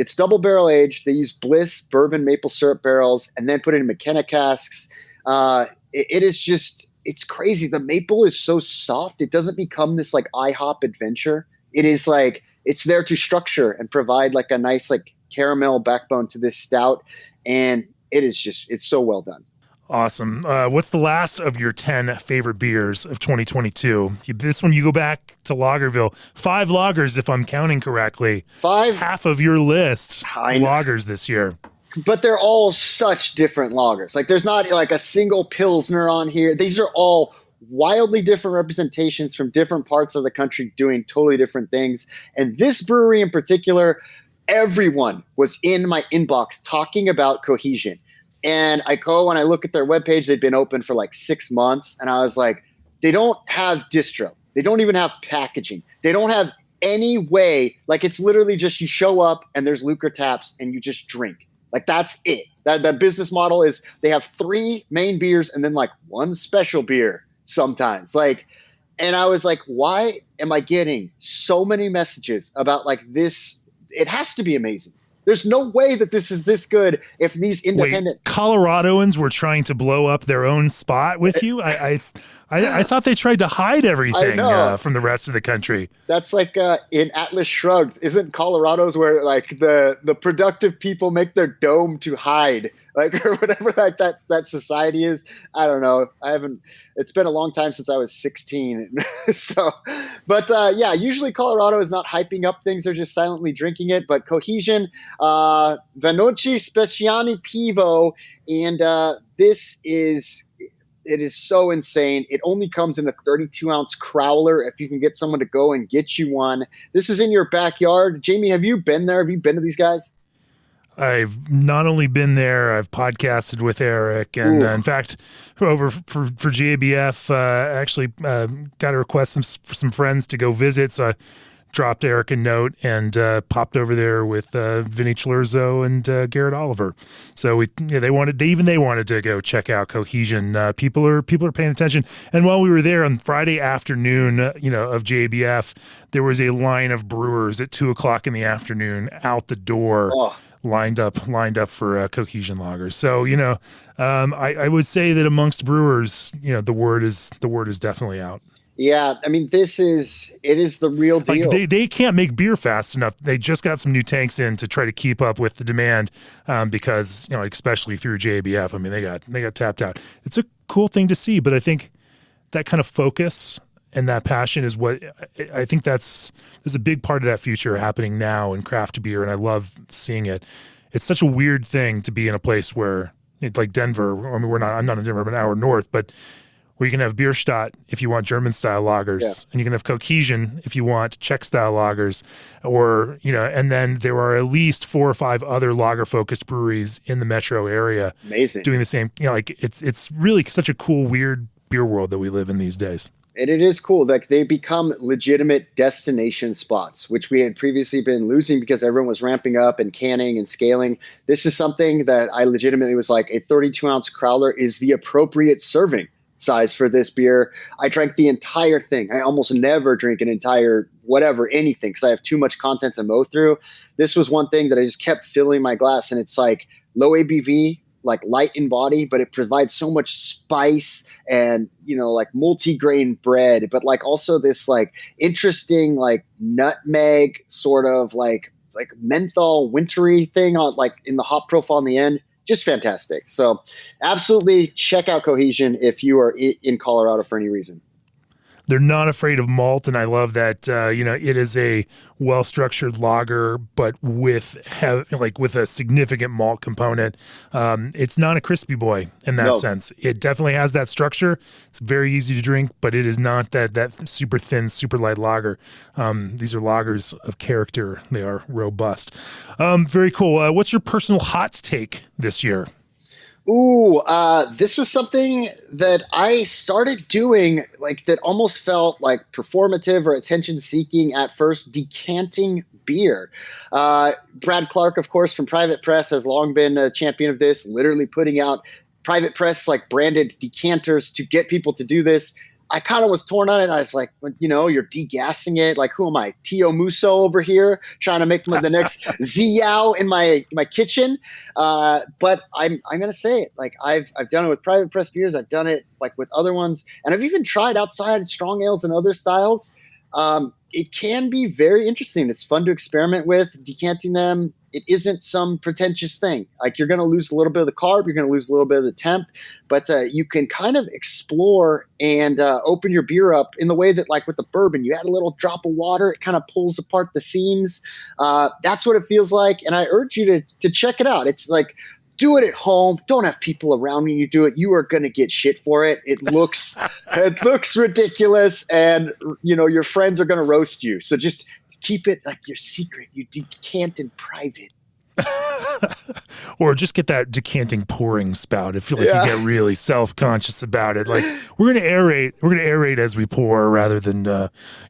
It's double barrel aged. They use Bliss bourbon maple syrup barrels and then put it in McKenna casks. It is just, it's crazy. The maple is so soft. It doesn't become this like IHOP adventure. It is like, it's there to structure and provide like a nice like caramel backbone to this stout. And it is just, it's so well done. Awesome. What's the last of your 10 favorite beers of 2022? This one, you go back to Lagerville. 5 lagers, if I'm counting correctly. 5? Half of your list, lagers this year. But they're all such different lagers. Like there's not like a single Pilsner on here. These are all wildly different representations from different parts of the country doing totally different things. And this brewery in particular, everyone was in my inbox talking about cohesion. And I go and I look at their webpage. They've been open for like 6 months. And I was like, they don't have distro. They don't even have packaging. They don't have any way. Like it's literally just you show up and there's Lucre taps and you just drink. Like that's it. That business model is they have 3 main beers and then like 1 special beer sometimes. Like, and I was like, why am I getting so many messages about like this? It has to be amazing. There's no way that this is this good if these independent... Wait, Coloradoans were trying to blow up their own spot with you? I thought they tried to hide everything know. from the rest of the country. That's like in Atlas Shrugged. Isn't Colorado's where like the productive people make their dome to hide, like, or whatever like that society is? I don't know. It's been a long time since I was 16. So, but yeah, usually Colorado is not hyping up things. They're just silently drinking it. But Cohesion, Vanoci Speciani Pivo, and it is so insane. It only comes in a 32-ounce crowler if you can get someone to go and get you one. This is in your backyard. Jamie, have you been there? Have you been to these guys? I've not only been there, I've podcasted with Eric. And in fact, over for JBF, actually got a request for some friends to go visit. So I dropped Eric a note and popped over there with Vinny Chilurzo and Garrett Oliver. So they wanted to go check out Cohesion. People are paying attention. And while we were there on Friday afternoon, of JBF, there was a line of brewers at 2:00 in the afternoon out the door. Oh. Lined up for Cohesion lagers. So I would say that amongst brewers, the word is definitely out. Yeah, I mean, it is the real deal. Like they can't make beer fast enough. They just got some new tanks in to try to keep up with the demand, because especially through JBF. I mean, they got tapped out. It's a cool thing to see, but I think that kind of focus and that passion is what I think there's a big part of that future happening now in craft beer, and I love seeing it. It's such a weird thing to be in a place where, like Denver. I mean, I'm not in Denver, I'm an hour north, but where you can have Bierstadt if you want German-style lagers, and you can have Cohesion if you want Czech-style lagers, or, and then there are at least 4 or 5 other lager-focused breweries in the metro area. Amazing. Doing the same, it's really such a cool, weird beer world that we live in these days. And it is cool. Like, they become legitimate destination spots, which we had previously been losing because everyone was ramping up and canning and scaling. This is something that I legitimately was like, a 32-ounce crowler is the appropriate serving size for this beer. I drank the entire thing. I almost never drink an entire anything, because I have too much content to mow through. This was one thing that I just kept filling my glass, and it's like low ABV, like light in body, but it provides so much spice and, like multi-grain bread, but like also this like interesting like nutmeg sort of like menthol wintry thing on like in the hop profile in the end. Just fantastic. So absolutely check out Cohesion if you are in Colorado for any reason. They're not afraid of malt, and I love that. It is a well-structured lager, but with a significant malt component. It's not a crispy boy in that sense. It definitely has that structure. It's very easy to drink, but it is not that super thin, super light lager. These are lagers of character. They are robust. Very cool. What's your personal hot take this year? Ooh, this was something that I started doing, like, that almost felt like performative or attention-seeking at first, decanting beer. Brad Clark, of course, from Private Press, has long been a champion of this, literally putting out Private Press, like, branded decanters to get people to do this. I kind of was torn on it. I was like, you're degassing it. Like, who am I? Tio Musso over here trying to make the next Ziyao in my kitchen. But I'm going to say it. Like, I've done it with Private Press beers. I've done it like with other ones. And I've even tried outside strong ales and other styles. It can be very interesting. It's fun to experiment with, decanting them. It isn't some pretentious thing. Like, you're going to lose a little bit of the carb, you're going to lose a little bit of the temp, but you can kind of explore and open your beer up in the way that, like with the bourbon, you add a little drop of water, it kind of pulls apart the seams. That's what it feels like, and I urge you to check it out. It's like, do it at home. Don't have people around when you do it. You are going to get shit for it. It looks ridiculous, and your friends are going to roast you. So just keep it like your secret. You decant in private. Or just get that decanting pouring spout. I feel like you get really self-conscious about it. Like, we're going to aerate as we pour rather than,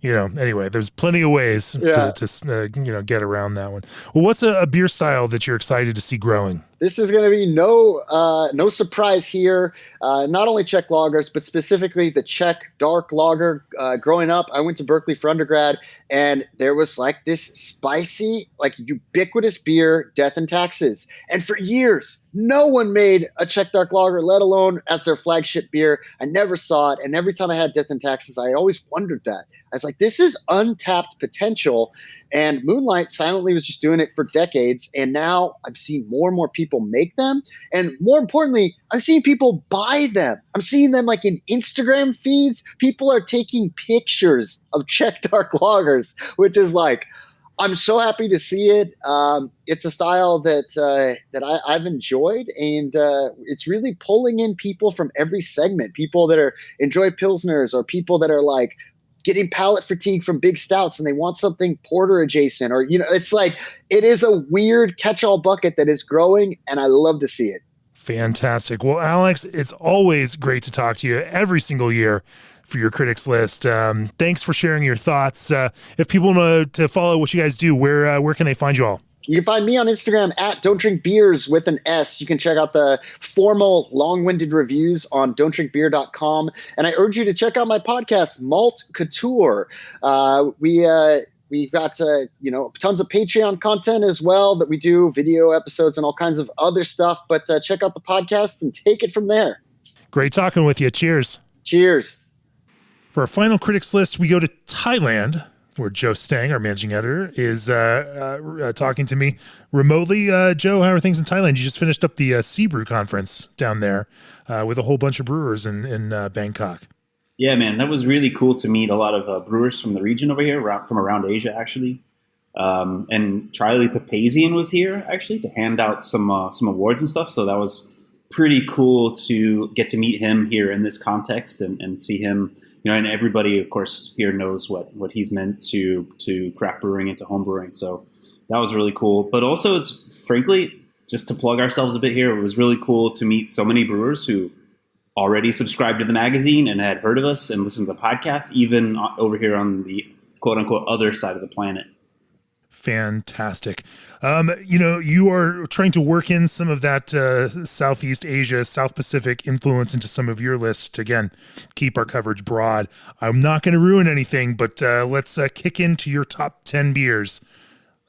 anyway, there's plenty of ways to get around that one. Well, what's a beer style that you're excited to see growing? This is going to be no surprise here. Not only Czech lagers, but specifically the Czech dark lager. Growing up, I went to Berkeley for undergrad, and there was like this spicy, like ubiquitous beer, Death and Taxes. And for years, No one made a Czech dark lager, let alone as their flagship beer. I never saw it. And every time I had Death and Taxes, I always wondered that. I was like, this is untapped potential. And Moonlight silently was just doing it for decades. And now I'm seeing more and more people make them. And more importantly, I'm seeing people buy them. I'm seeing them like in Instagram feeds. People are taking pictures of Czech dark lagers, which is like, I'm so happy to see it. It's a style that I've enjoyed, and it's really pulling in people from every segment. People that enjoy pilsners, or people that are like getting palate fatigue from big stouts and they want something porter adjacent, or it's like it is a weird catch-all bucket that is growing, and I love to see it. Fantastic. Well, Alex, it's always great to talk to you every single year for your critics list. Thanks for sharing your thoughts. If people want to follow what you guys do, where can they find you all? You can find me on Instagram at Don't Drink Beers with an S. You can check out the formal long-winded reviews on don'tdrinkbeer.com. And I urge you to check out my podcast, Malt Couture. We've got tons of Patreon content as well that we do, video episodes and all kinds of other stuff. But check out the podcast and take it from there. Great talking with you. Cheers. Cheers. For our final critics list, we go to Thailand, where Joe Stang, our managing editor, is talking to me remotely. Joe, how are things in Thailand? You just finished up the Sea Brew conference down there with a whole bunch of brewers in Bangkok. Yeah, man, that was really cool to meet a lot of brewers from the region over here, from around Asia, actually. And Charlie Papazian was here, actually, to hand out some awards and stuff. So that was pretty cool to get to meet him here in this context and see him, and everybody, of course, here knows what he's meant to craft brewing and to home brewing. So that was really cool. But also, it's frankly, just to plug ourselves a bit here, it was really cool to meet so many brewers who already subscribed to the magazine and had heard of us and listened to the podcast, even over here on the quote unquote other side of the planet. Fantastic. You are trying to work in some of that Southeast Asia, South Pacific influence into some of your lists to, again, keep our coverage broad. I'm not going to ruin anything, but let's kick into your top 10 beers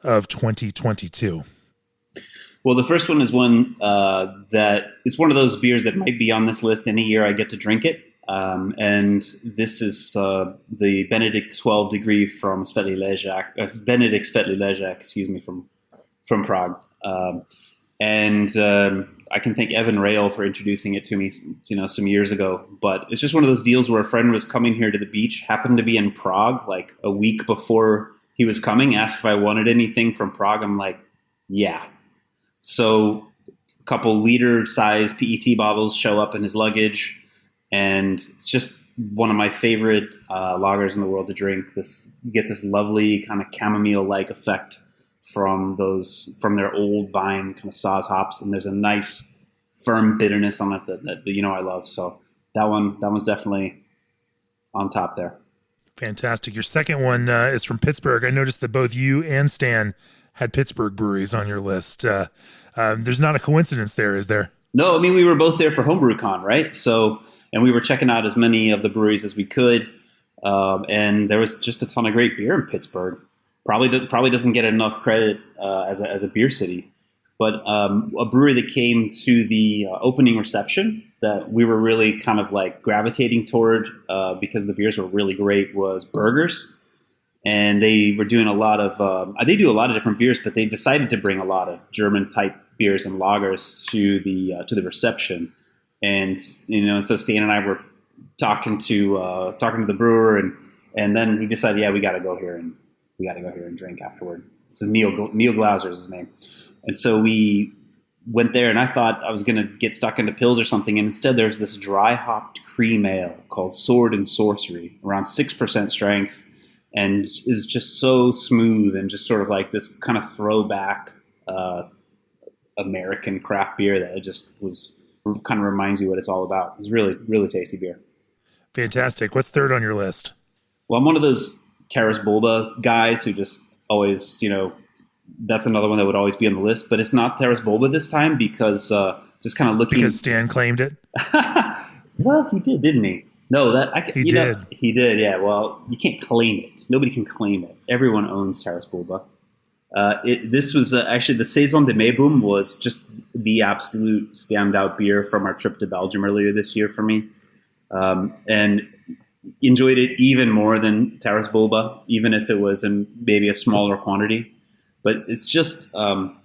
of 2022. Well, the first one is one that is one of those beers that might be on this list any year I get to drink it. And this is the Benedict 12 degree from Benedict Svetli Ležák, from Prague. And I can thank Evan Rail for introducing it to me, some years ago. But it's just one of those deals where a friend was coming here to the beach, happened to be in Prague like a week before he was coming, asked if I wanted anything from Prague. I'm like, yeah. So a couple liter-sized PET bottles show up in his luggage. And it's just one of my favorite lagers in the world to drink. You get this lovely kind of chamomile-like effect from their old vine kind of Saaz hops, and there's a nice firm bitterness on it that I love. So that one's definitely on top there. Fantastic. Your second one is from Pittsburgh. I noticed that both you and Stan had Pittsburgh breweries on your list. There's not a coincidence there, is there? No, I mean, we were both there for HomebrewCon, right? So, and we were checking out as many of the breweries as we could. And there was just a ton of great beer in Pittsburgh. Probably doesn't get enough credit as a beer city. But a brewery that came to the opening reception that we were really kind of like gravitating toward because the beers were really great was Burgers. And they were doing a lot of they do a lot of different beers, but they decided to bring a lot of German type beers and lagers to the reception. And so Stan and I were talking to the brewer, and then we decided, yeah, we got to go here and drink afterward. This is Neil Glauser is his name. And so we went there, and I thought I was going to get stuck into pills or something, and instead there's this dry hopped cream ale called Sword and Sorcery, around 6% strength, and is just so smooth and just sort of like this kind of throwback American craft beer that it just kind of reminds you what it's all about. It's really, really tasty beer. Fantastic. What's third on your list? Well, I'm one of those Taras Bulba guys who just always, that's another one that would always be on the list, but it's not Taras Bulba this time because just kind of looking. Because Stan claimed it? Well, he did, didn't he? No, he did. He did, yeah. Well, you can't claim it. Nobody can claim it. Everyone owns Taras Bulba. This was actually the Saison de Mebum was just the absolute standout beer from our trip to Belgium earlier this year for me. And enjoyed it even more than Taras Bulba, even if it was in maybe a smaller quantity. But it's just that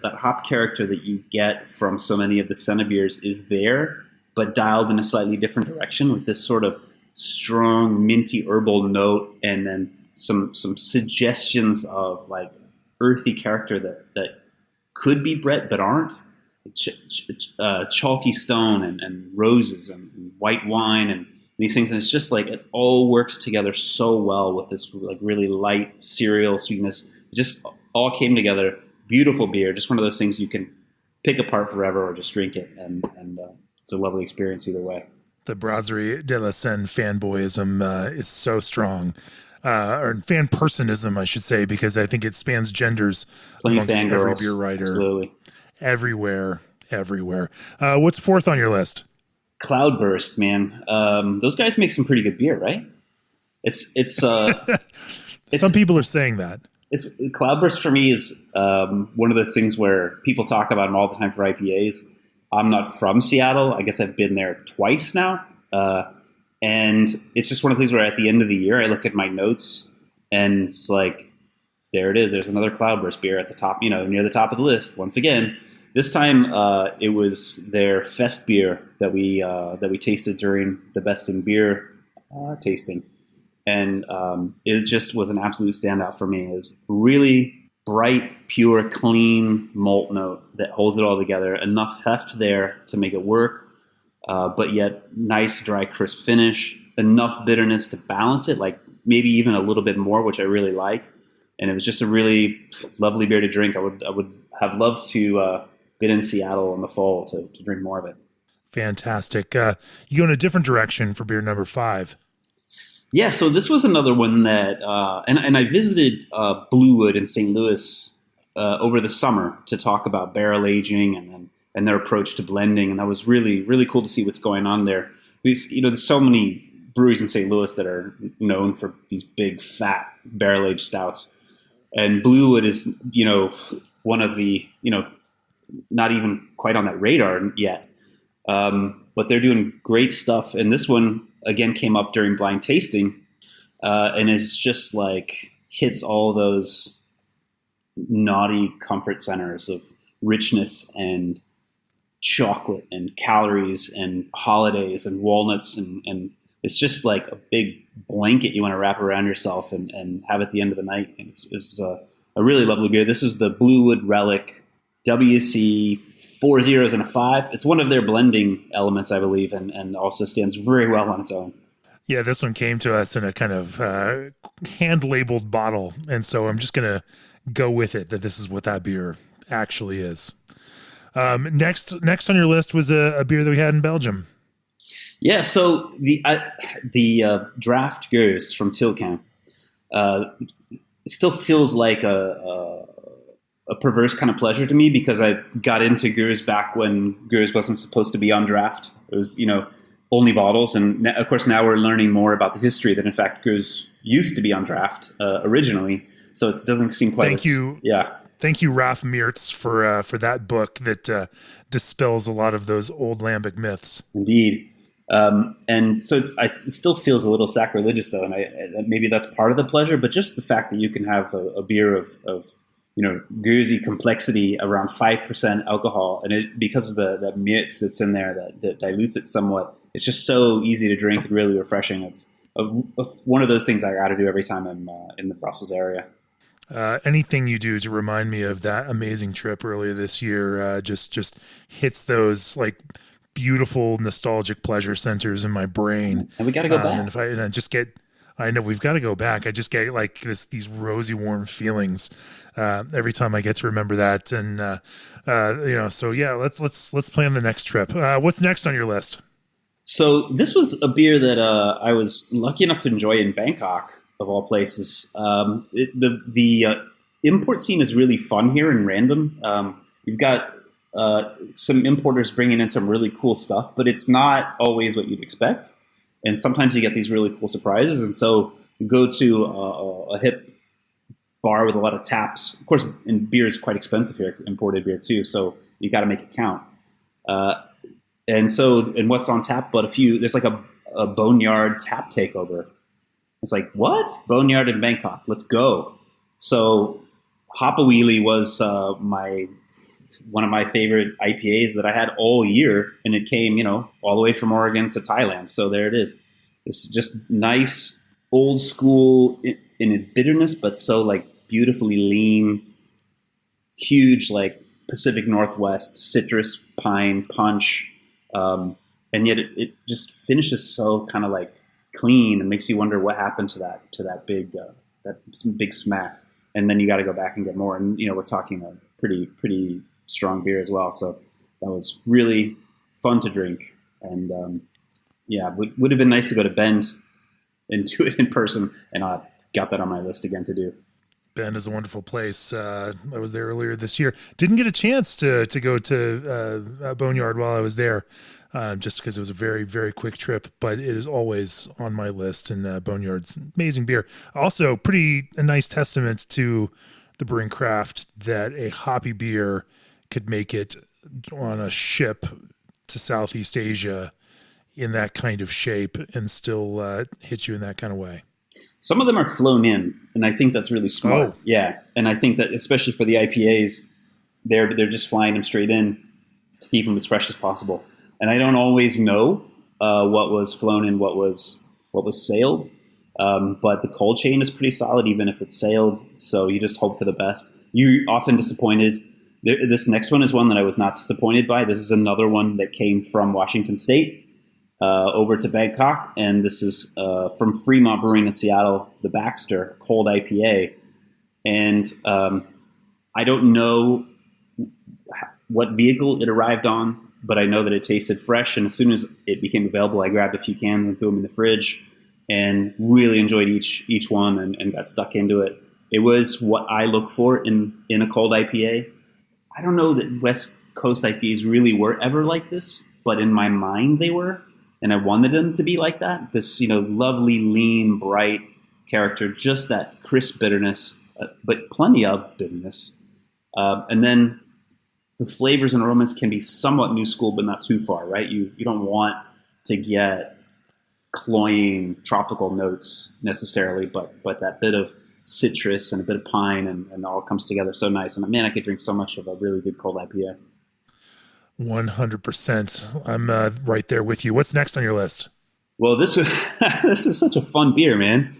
hop character that you get from so many of the Senna beers is there, but dialed in a slightly different direction with this sort of strong minty herbal note, and then some suggestions of like earthy character that could be Brett but aren't. Chalky stone and roses and white wine and these things, and it's just like it all works together so well with this like really light cereal sweetness. It just all came together. Beautiful beer, just one of those things you can pick apart forever or just drink it, and it's a lovely experience either way. The Brasserie de la Seine fanboyism is so strong, or fan personism, I should say, because I think it spans genders amongst every beer writer. Absolutely. Everywhere. What's fourth on your list? Cloudburst, man. Those guys make some pretty good beer, right? It's some people are saying that. Cloudburst for me is one of those things where people talk about them all the time for IPAs. I'm not from Seattle. I guess I've been there twice now. And it's just one of the things where at the end of the year, I look at my notes and it's like, there it is. There's another Cloudburst beer at the top, near the top of the list. Once again, this time it was their fest beer that we tasted during the Best in Beer tasting. And it just was an absolute standout for me. It's really bright, pure, clean malt note that holds it all together. Enough heft there to make it work, but yet nice, dry, crisp finish. Enough bitterness to balance it, like maybe even a little bit more, which I really like. And it was just a really lovely beer to drink. I would have loved to been in Seattle in the fall to drink more of it. Fantastic. You go in a different direction for beer number 5. Yeah, so this was another one that, and I visited Bluewood in St. Louis over the summer to talk about barrel aging and their approach to blending, and that was really, really cool to see what's going on there. There's so many breweries in St. Louis that are known for these big, fat barrel-aged stouts, and Bluewood is, one of the, not even quite on that radar yet, but they're doing great stuff, and this one again came up during blind tasting, and it's just like hits all those naughty comfort centers of richness and chocolate and calories and holidays and walnuts, and it's just like a big blanket you want to wrap around yourself and have at the end of the night. And it's a really lovely beer. This is the Bluewood Relic WC 4 zeros and a 5. It's one of their blending elements, I believe, and also stands very well on its own. Yeah, this one came to us in a kind of hand-labeled bottle, and so I'm just going to go with it that this is what that beer actually is. Next on your list was a beer that we had in Belgium. Yeah, so the draft Gers from Tilkamp still feels like a perverse kind of pleasure to me, because I got into Gers back when Gers wasn't supposed to be on draft. It was, only bottles. And of course, now we're learning more about the history that in fact Gers used to be on draft originally. So it doesn't seem quite Thank you. Yeah. Thank you, Ralph Meertz, for that book that dispels a lot of those old lambic myths. Indeed. And so it still feels a little sacrilegious, though, and maybe that's part of the pleasure. But just the fact that you can have a beer of Guersy complexity around 5% alcohol, and because of the Meertz that's in there that dilutes it somewhat, it's just so easy to drink and really refreshing. It's one of those things I got to do every time I'm in the Brussels area. Anything you do to remind me of that amazing trip earlier this year just hits those like beautiful nostalgic pleasure centers in my brain. And we got to go back. I know we've got to go back. I just get like these rosy warm feelings every time I get to remember that. And so yeah, let's plan the next trip. What's next on your list? So this was a beer that I was lucky enough to enjoy in Bangkok, of all places. The import scene is really fun here and random. We've got some importers bringing in some really cool stuff, but it's not always what you'd expect. And sometimes you get these really cool surprises. And so you go to a hip bar with a lot of taps. Of course, and beer is quite expensive here, imported beer too. So you got to make it count. And what's on tap? But there's like a Boneyard tap takeover. It's like, what? Boneyard in Bangkok. Let's go. So Hopawili was one of my favorite IPAs that I had all year, and it came, all the way from Oregon to Thailand. So there it is. It's just nice, old school in its bitterness, but so like beautifully lean, huge like Pacific Northwest citrus pine punch, and yet it just finishes so kind of like clean and makes you wonder what happened to that big smack. And then you got to go back and get more. And we're talking a pretty strong beer as well. So that was really fun to drink. And would have been nice to go to Bend and do it in person. And I got that on my list again to do. Bend is a wonderful place. I was there earlier this year. Didn't get a chance to go to Boneyard while I was there, just because it was a very, very quick trip. But it is always on my list, and Boneyard's amazing beer. Also, a nice testament to the brewing craft that a hoppy beer could make it on a ship to Southeast Asia in that kind of shape and still hit you in that kind of way. Some of them are flown in, and I think that's really smart. Oh. Yeah, and I think that especially for the IPAs, they're just flying them straight in to keep them as fresh as possible. And I don't always know what was flown in, what was sailed, but the cold chain is pretty solid, even if it's sailed. So you just hope for the best. You're often disappointed. This next one is one that I was not disappointed by. This is another one that came from Washington State. Over to Bangkok, and this is from Fremont Brewing in Seattle, the Baxter Cold IPA. And I don't know what vehicle it arrived on, but I know that it tasted fresh. And as soon as it became available, I grabbed a few cans and threw them in the fridge and really enjoyed each one and got stuck into it. It was what I look for in a cold IPA. I don't know that West Coast IPAs really were ever like this, but in my mind they were. And I wanted them to be like that. This, lovely, lean, bright character, just that crisp bitterness, but plenty of bitterness. And then the flavors and aromas can be somewhat new school, but not too far, right? You don't want to get cloying tropical notes necessarily, but that bit of citrus and a bit of pine and all comes together so nice. And man, I could drink so much of a really good cold IPA. 100%. I'm right there with you. What's next on your list? Well, this is such a fun beer, man.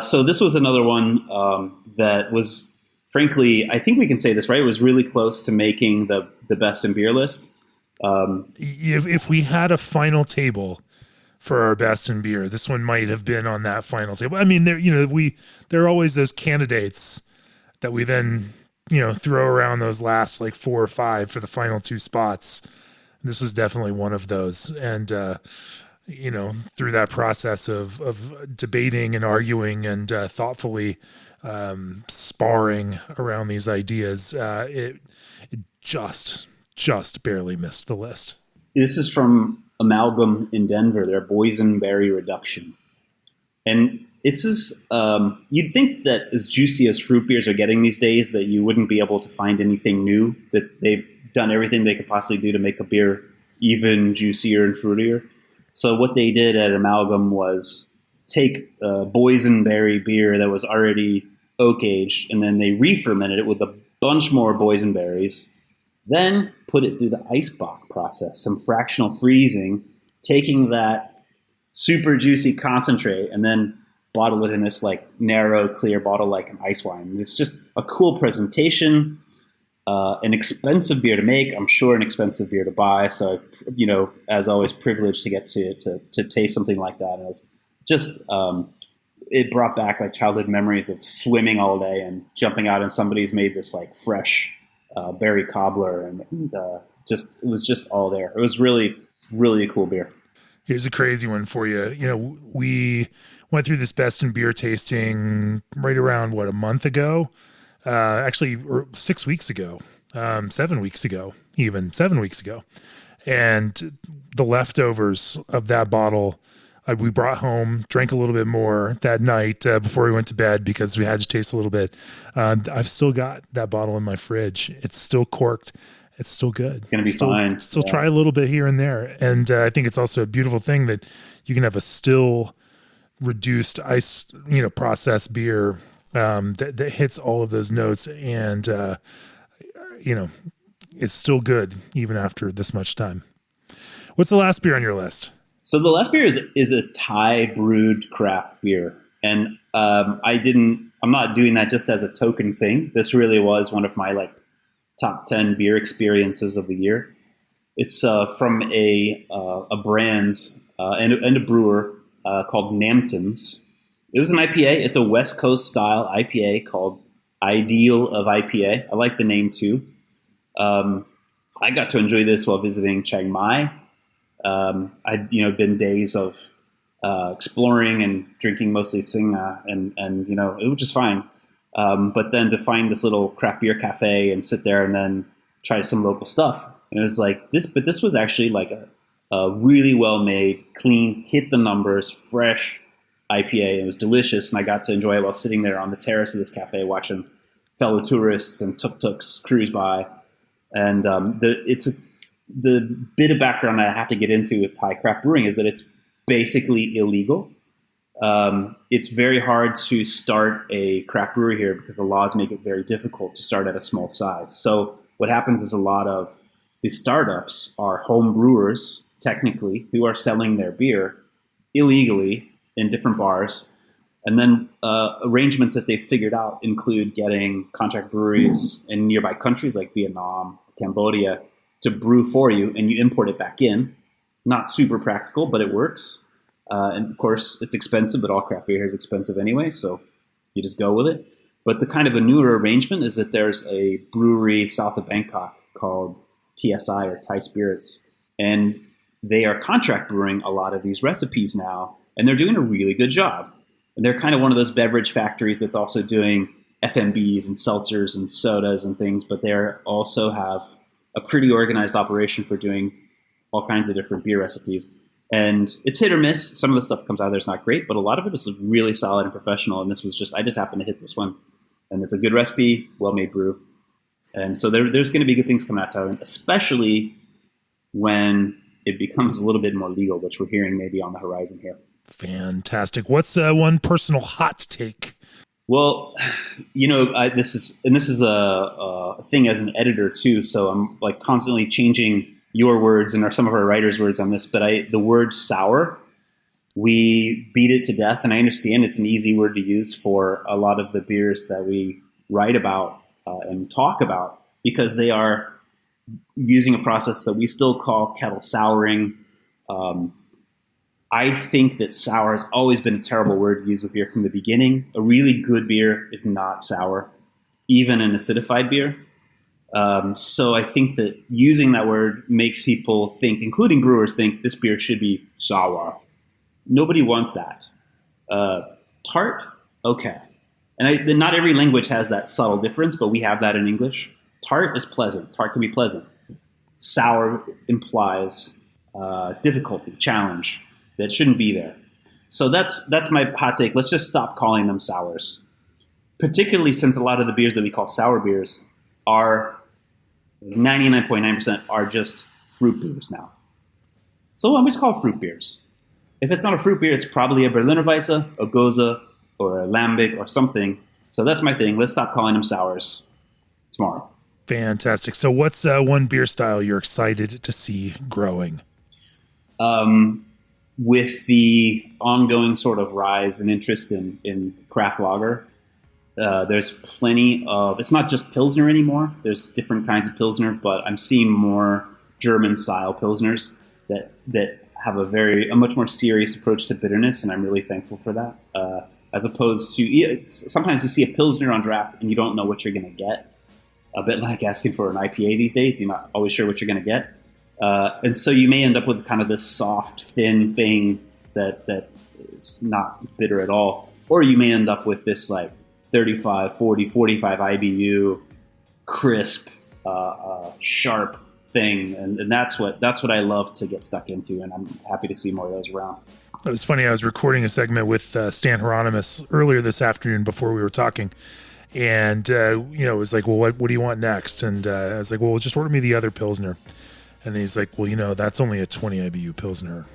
So this was another one that was, frankly, I think we can say this, right? It was really close to making the best in beer list. If we had a final table for our best in beer, this one might have been on that final table. I mean, there are always those candidates that we then throw around those last like 4 or 5 for the final 2 spots. This was definitely one of those. And, through that process of debating and arguing and thoughtfully sparring around these ideas, it just barely missed the list. This is from Amalgam in Denver, their boysenberry reduction. And this is, you'd think that as juicy as fruit beers are getting these days, that you wouldn't be able to find anything new, that they've done everything they could possibly do to make a beer even juicier and fruitier. So what they did at Amalgam was take a boysenberry beer that was already oak aged, and then they re-fermented it with a bunch more boysenberries, then put it through the ice box process, some fractional freezing, taking that super juicy concentrate, and then bottle it in this like narrow, clear bottle like an ice wine. It's just a cool presentation, an expensive beer to make. I'm sure an expensive beer to buy. So, as always, privileged to get to taste something like that. And it was just, it brought back like childhood memories of swimming all day and jumping out and somebody's made this like fresh berry cobbler and it was just all there. It was really, really a cool beer. Here's a crazy one for you. We went through this best in beer tasting right around, a month ago? Actually, or 6 weeks ago, 7 weeks ago, even 7 weeks ago. And the leftovers of that bottle we brought home, drank a little bit more that night before we went to bed because we had to taste a little bit. I've still got that bottle in my fridge. It's still corked. It's still good. It's going to be fine. Still try a little bit here and there. And I think it's also a beautiful thing that you can have a still reduced ice, processed beer that hits all of those notes. And, it's still good even after this much time. What's the last beer on your list? So the last beer is a Thai brewed craft beer. And I'm not doing that just as a token thing. This really was one of my top 10 beer experiences of the year. It's from a brand and a brewer called Namtons. It was an IPA. It's a West Coast style IPA called Ideal of IPA. I like the name too. I got to enjoy this while visiting Chiang Mai. I'd been days of exploring and drinking mostly Singha, and it was just fine. But then to find this little craft beer cafe and sit there and then try some local stuff, and it was like this. But this was actually like a really well made, clean, hit the numbers, fresh IPA. It was delicious, and I got to enjoy it while sitting there on the terrace of this cafe watching fellow tourists and tuk-tuks cruise by. And the bit of background I have to get into with Thai craft brewing is that it's basically illegal. It's very hard to start a craft brewery here because the laws make it very difficult to start at a small size. So what happens is a lot of the startups are home brewers, technically, who are selling their beer illegally in different bars. And then arrangements that they've figured out include getting contract breweries in nearby countries like Vietnam, Cambodia, to brew for you, and you import it back in. Not super practical, but it works. And of course, it's expensive, but all craft beer is expensive anyway, so you just go with it. But the kind of a newer arrangement is that there's a brewery south of Bangkok called TSI, or Thai Spirits, and they are contract brewing a lot of these recipes now, and they're doing a really good job. And they're kind of one of those beverage factories that's also doing FMBs and seltzers and sodas and things, but they also have a pretty organized operation for doing all kinds of different beer recipes. And it's hit or miss. Some of the stuff that comes out of there is not great, but a lot of it is really solid and professional. And this was I just happened to hit this one. And it's a good recipe, well-made brew. And so there's going to be good things coming out of Thailand, especially when it becomes a little bit more legal, which we're hearing maybe on the horizon here. Fantastic. What's one personal hot take? Well, this is a thing as an editor too. So I'm constantly changing your words and some of our writers' words on this. But the word sour, we beat it to death, and I understand it's an easy word to use for a lot of the beers that we write about and talk about, because they are using a process that we still call kettle souring. I think that sour has always been a terrible word to use with beer from the beginning. A really good beer is not sour, even an acidified beer. So I think that using that word makes people think, including brewers, think this beer should be sour. Nobody wants that. Tart, okay. And not every language has that subtle difference, but we have that in English. Tart is pleasant. Tart can be pleasant. Sour implies difficulty, challenge. That shouldn't be there. So that's my hot take. Let's just stop calling them sours. Particularly since a lot of the beers that we call sour beers are 99.9% are just fruit beers now. So I'm just call fruit beers. If it's not a fruit beer, it's probably a Berliner Weisse, a Gose, or a Lambic or something. So that's my thing. Let's stop calling them sours tomorrow. Fantastic. So what's one beer style you're excited to see growing? With the ongoing sort of rise and interest in craft lager, there's plenty of, it's not just Pilsner anymore. There's different kinds of Pilsner, but I'm seeing more German-style Pilsners that have a much more serious approach to bitterness, and I'm really thankful for that. As opposed to, sometimes you see a Pilsner on draft and you don't know what you're going to get. A bit like asking for an IPA these days. You're not always sure what you're going to get. And so you may end up with kind of this soft, thin thing that is not bitter at all. Or you may end up with this 35, 40, 45 IBU, crisp, sharp, thing, and that's what I love to get stuck into, and I'm happy to see more of those around. It was funny. I was recording a segment with Stan Hieronymus earlier this afternoon before we were talking. And, it was like, well, what do you want next? And I was like, well, just order me the other Pilsner. And he's like, well, that's only a 20 IBU Pilsner.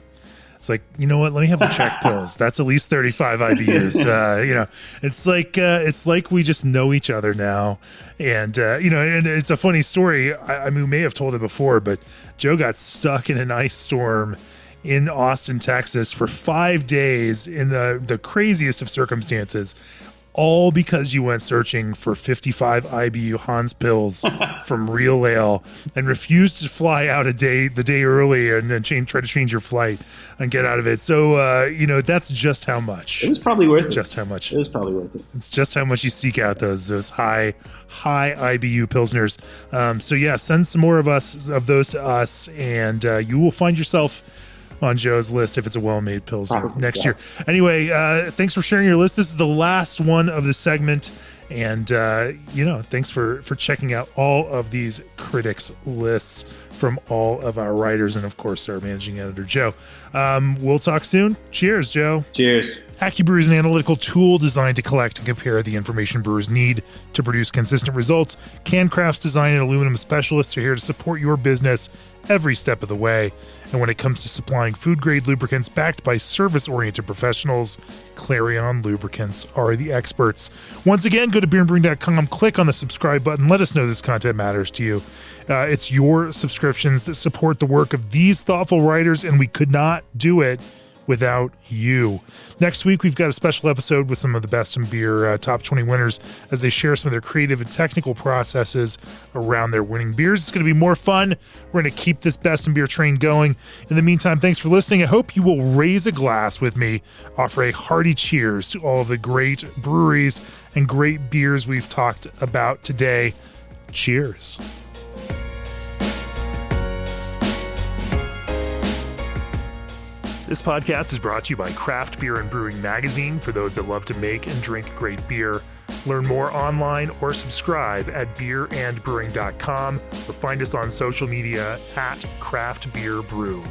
It's like, you know what? Let me have the Czech Pils. That's at least 35 IBUs. It's like we just know each other now. And, and it's a funny story. I mean, we may have told it before, but Joe got stuck in an ice storm in Austin, Texas for 5 days in the craziest of circumstances, all because you went searching for 55 IBU Hans Pils from Real Ale and refused to fly out the day early and then try to change your flight and get out of it. So, that's just how much. It was probably worth it. Just how much. It was probably worth it. It's just how much you seek out those high IBU Pilsners. Send some more of those to us, and you will find yourself on Joe's list if it's a well-made Pilsner next year. Anyway, thanks for sharing your list. This is the last one of the segment. And, thanks for checking out all of these critics lists from all of our writers and, of course, our managing editor, Joe. We'll talk soon. Cheers, Joe. Cheers. AccuBrew is an analytical tool designed to collect and compare the information brewers need to produce consistent results. CanCraft's design and aluminum specialists are here to support your business every step of the way. And when it comes to supplying food-grade lubricants backed by service-oriented professionals, Clarion Lubricants are the experts. Once again, go to beerandbrewing.com, click on the subscribe button, let us know this content matters to you. It's your subscriptions that support the work of these thoughtful writers, and we could not do it without you. Next week, we've got a special episode with some of the Best in Beer top 20 winners as they share some of their creative and technical processes around their winning beers. It's going to be more fun. We're going to keep this Best in Beer train going. In the meantime, thanks for listening. I hope you will raise a glass with me, offer a hearty cheers to all of the great breweries and great beers we've talked about today. Cheers. This podcast is brought to you by Craft Beer and Brewing Magazine for those that love to make and drink great beer. Learn more online or subscribe at beerandbrewing.com or find us on social media at Craft Beer Brew.